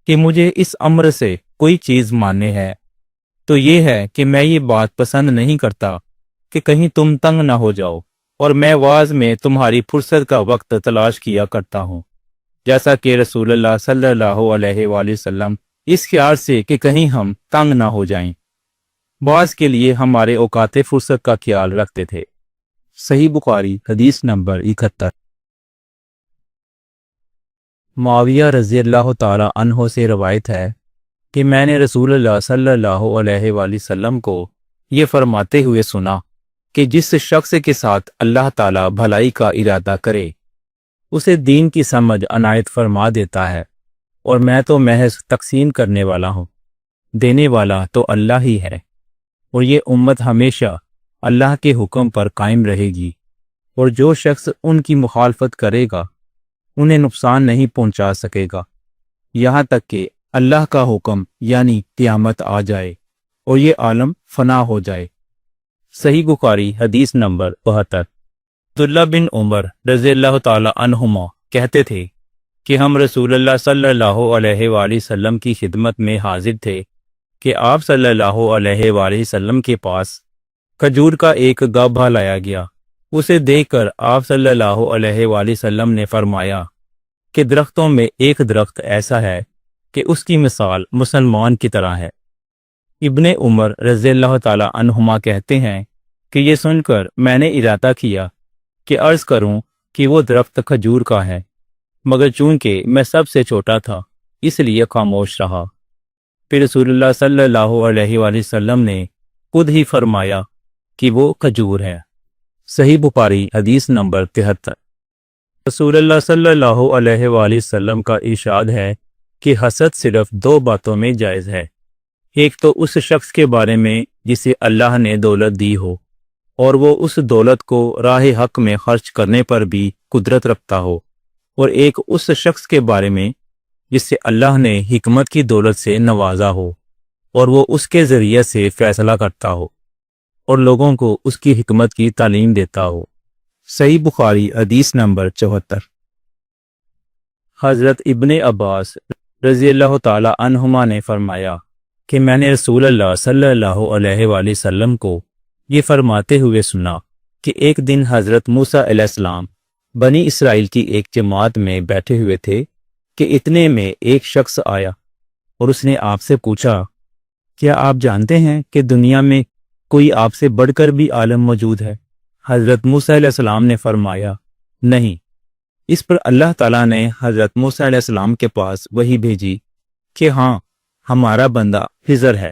D: کہ مجھے اس امر سے کوئی چیز ماننے ہے، تو یہ ہے کہ میں یہ بات پسند نہیں کرتا کہ کہیں تم تنگ نہ ہو جاؤ، اور میں واعظ میں تمہاری فرصت کا وقت تلاش کیا کرتا ہوں، جیسا کہ رسول اللہ صلی اللہ علیہ وآلہ وسلم اس خیال سے کہ کہیں ہم تنگ نہ ہو جائیں، واعظ کے لیے ہمارے اوقات فرصت کا خیال رکھتے تھے۔
C: صحیح بخاری حدیث نمبر 71۔ معاویہ رضی اللہ تعالی عنہ سے روایت ہے کہ میں نے رسول اللہ صلی اللہ علیہ وآلہ وسلم کو یہ فرماتے ہوئے سنا کہ جس شخص کے ساتھ اللہ تعالی بھلائی کا ارادہ کرے اسے دین کی سمجھ عنایت فرما دیتا ہے، اور میں تو محض تقسیم کرنے والا ہوں، دینے والا تو اللہ ہی ہے، اور یہ امت ہمیشہ اللہ کے حکم پر قائم رہے گی،
D: اور جو شخص ان کی مخالفت کرے گا انہیں نقصان نہیں پہنچا سکے گا یہاں تک کہ اللہ کا حکم یعنی قیامت آ جائے اور یہ عالم فنا ہو جائے۔ صحیح بخاری حدیث نمبر 72۔ عبداللہ بن عمر رضی اللہ تعالی عنہما کہتے تھے کہ ہم رسول اللہ صلی اللہ علیہ وآلہ وسلم کی خدمت میں حاضر تھے کہ آپ صلی اللہ علیہ وآلہ وسلم کے پاس کھجور کا ایک گابھا لایا گیا۔ اسے دیکھ کر آپ صلی اللہ علیہ وآلہ وسلم نے فرمایا کہ درختوں میں ایک درخت ایسا ہے کہ اس کی مثال مسلمان کی طرح ہے۔ ابن عمر رضی اللہ تعالی عنہما کہتے ہیں کہ یہ سن کر میں نے ارادہ کیا کہ عرض کروں کہ وہ درخت کھجور کا ہے، مگر چونکہ میں سب سے چھوٹا تھا اس لیے خاموش رہا۔ پھر رسول اللہ صلی اللہ علیہ وآلہ وسلم نے خود ہی فرمایا کہ وہ کھجور ہے۔ صحیح بخاری حدیث نمبر 73۔ رسول اللہ صلی اللہ علیہ وآلہ وسلم کا ارشاد ہے کہ حسد صرف دو باتوں میں جائز ہے، ایک تو اس شخص کے بارے میں جسے اللہ نے دولت دی ہو اور وہ اس دولت کو راہ حق میں خرچ کرنے پر بھی قدرت رکھتا ہو، اور ایک اس شخص کے بارے میں جس سے اللہ نے حکمت کی دولت سے نوازا ہو اور وہ اس کے ذریعے سے فیصلہ کرتا ہو اور لوگوں کو اس کی حکمت کی تعلیم دیتا ہو۔ صحیح بخاری حدیث نمبر 74۔ حضرت ابن عباس رضی اللہ تعالی عنہما نے فرمایا کہ میں نے رسول اللہ صلی اللہ علیہ وآلہ وسلم کو یہ فرماتے ہوئے سنا کہ ایک دن حضرت موسیٰ علیہ السلام بنی اسرائیل کی ایک جماعت میں بیٹھے ہوئے تھے کہ اتنے میں ایک شخص آیا اور اس نے آپ سے پوچھا، کیا آپ جانتے ہیں کہ دنیا میں کوئی آپ سے بڑھ کر بھی عالم موجود ہے؟ حضرت موسیٰ علیہ السلام نے فرمایا، نہیں۔ اس پر اللہ تعالیٰ نے حضرت موسیٰ علیہ السلام کے پاس وحی بھیجی کہ ہاں، ہمارا بندہ خضر ہے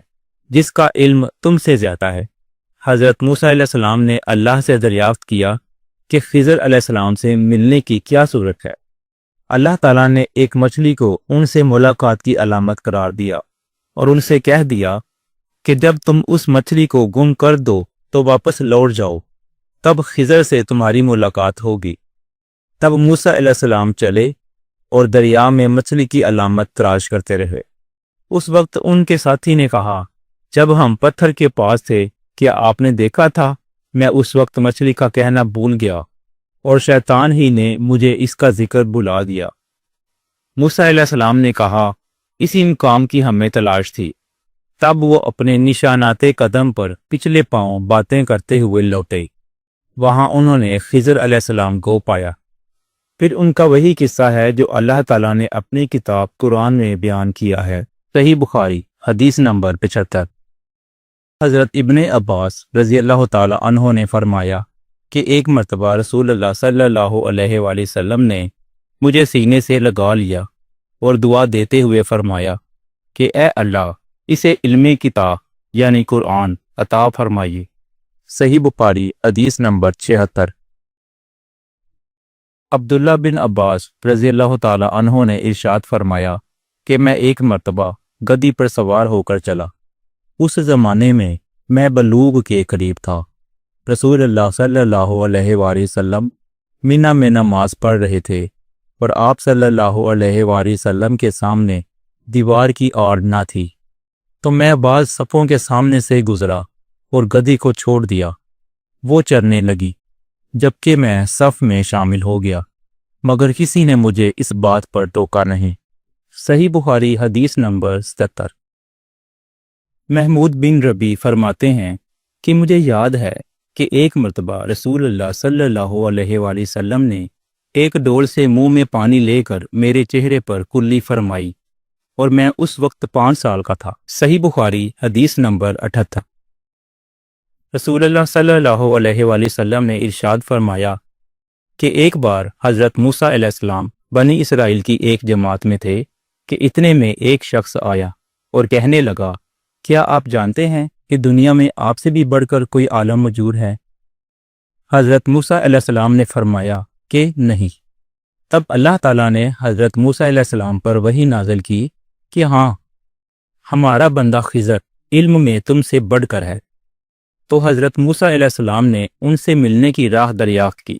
D: جس کا علم تم سے زیادہ ہے۔ حضرت موسیٰ علیہ السلام نے اللہ سے دریافت کیا کہ خضر علیہ السلام سے ملنے کی کیا صورت ہے؟ اللہ تعالیٰ نے ایک مچھلی کو ان سے ملاقات کی علامت قرار دیا اور ان سے کہہ دیا کہ جب تم اس مچھلی کو گم کر دو تو واپس لوٹ جاؤ، تب خضر سے تمہاری ملاقات ہوگی۔ تب موسیٰ علیہ السلام چلے اور دریا میں مچھلی کی علامت تلاش کرتے رہے۔ اس وقت ان کے ساتھی نے کہا، جب ہم پتھر کے پاس تھے کیا آپ نے دیکھا تھا؟ میں اس وقت مچھلی کا کہنا بھول گیا اور شیطان ہی نے مجھے اس کا ذکر بلا دیا۔ موسیٰ علیہ السلام نے کہا، اسی مقام کی ہمیں تلاش تھی۔ تب وہ اپنے نشانات قدم پر پچھلے پاؤں باتیں کرتے ہوئے لوٹے۔ وہاں انہوں نے خضر علیہ السلام کو پایا۔ پھر ان کا وہی قصہ ہے جو اللہ تعالیٰ نے اپنی کتاب قرآن میں بیان کیا ہے۔ صحیح بخاری حدیث نمبر 75۔ حضرت ابن عباس رضی اللہ تعالی عنہ نے فرمایا کہ ایک مرتبہ رسول اللہ صلی اللہ علیہ وآلہ وسلم نے مجھے سینے سے لگا لیا اور دعا دیتے ہوئے فرمایا کہ اے اللہ، اسے علم کتاب یعنی قرآن عطا فرمائیے۔ صحیح بخاری حدیث نمبر 76۔ عبداللہ بن عباس رضی اللہ تعالی عنہ نے ارشاد فرمایا کہ میں ایک مرتبہ گدی پر سوار ہو کر چلا۔ اس زمانے میں میں بلوغ کے قریب تھا۔ رسول اللہ صلی اللہ علیہ وآلہ وسلم منی میں نماز پڑھ رہے تھے اور آپ صلی اللہ علیہ وآلہ وسلم کے سامنے دیوار کی آڑ نہ تھی، تو میں بعض صفوں کے سامنے سے گزرا اور گدی کو چھوڑ دیا۔ وہ چرنے لگی، جبکہ میں صف میں شامل ہو گیا، مگر کسی نے مجھے اس بات پر ٹوکا نہیں۔ صحیح بخاری حدیث نمبر 77۔ محمود بن ربی فرماتے ہیں کہ مجھے یاد ہے کہ ایک مرتبہ رسول اللہ صلی اللہ علیہ وآلہ وسلم نے ایک ڈول سے منہ میں پانی لے کر میرے چہرے پر کلی فرمائی اور میں اس وقت 5 سال کا تھا۔ صحیح بخاری حدیث نمبر 78۔ رسول اللہ صلی اللہ علیہ وآلہ وسلم نے ارشاد فرمایا کہ ایک بار حضرت موسیٰ علیہ السلام بنی اسرائیل کی ایک جماعت میں تھے کہ اتنے میں ایک شخص آیا اور کہنے لگا، کیا آپ جانتے ہیں کہ دنیا میں آپ سے بھی بڑھ کر کوئی عالم موجود ہے؟ حضرت موسیٰ علیہ السلام نے فرمایا کہ نہیں۔ تب اللہ تعالیٰ نے حضرت موسیٰ علیہ السلام پر وحی نازل کی کہ ہاں، ہمارا بندہ خضر علم میں تم سے بڑھ کر ہے۔ تو حضرت موسیٰ علیہ السلام نے ان سے ملنے کی راہ دریافت کی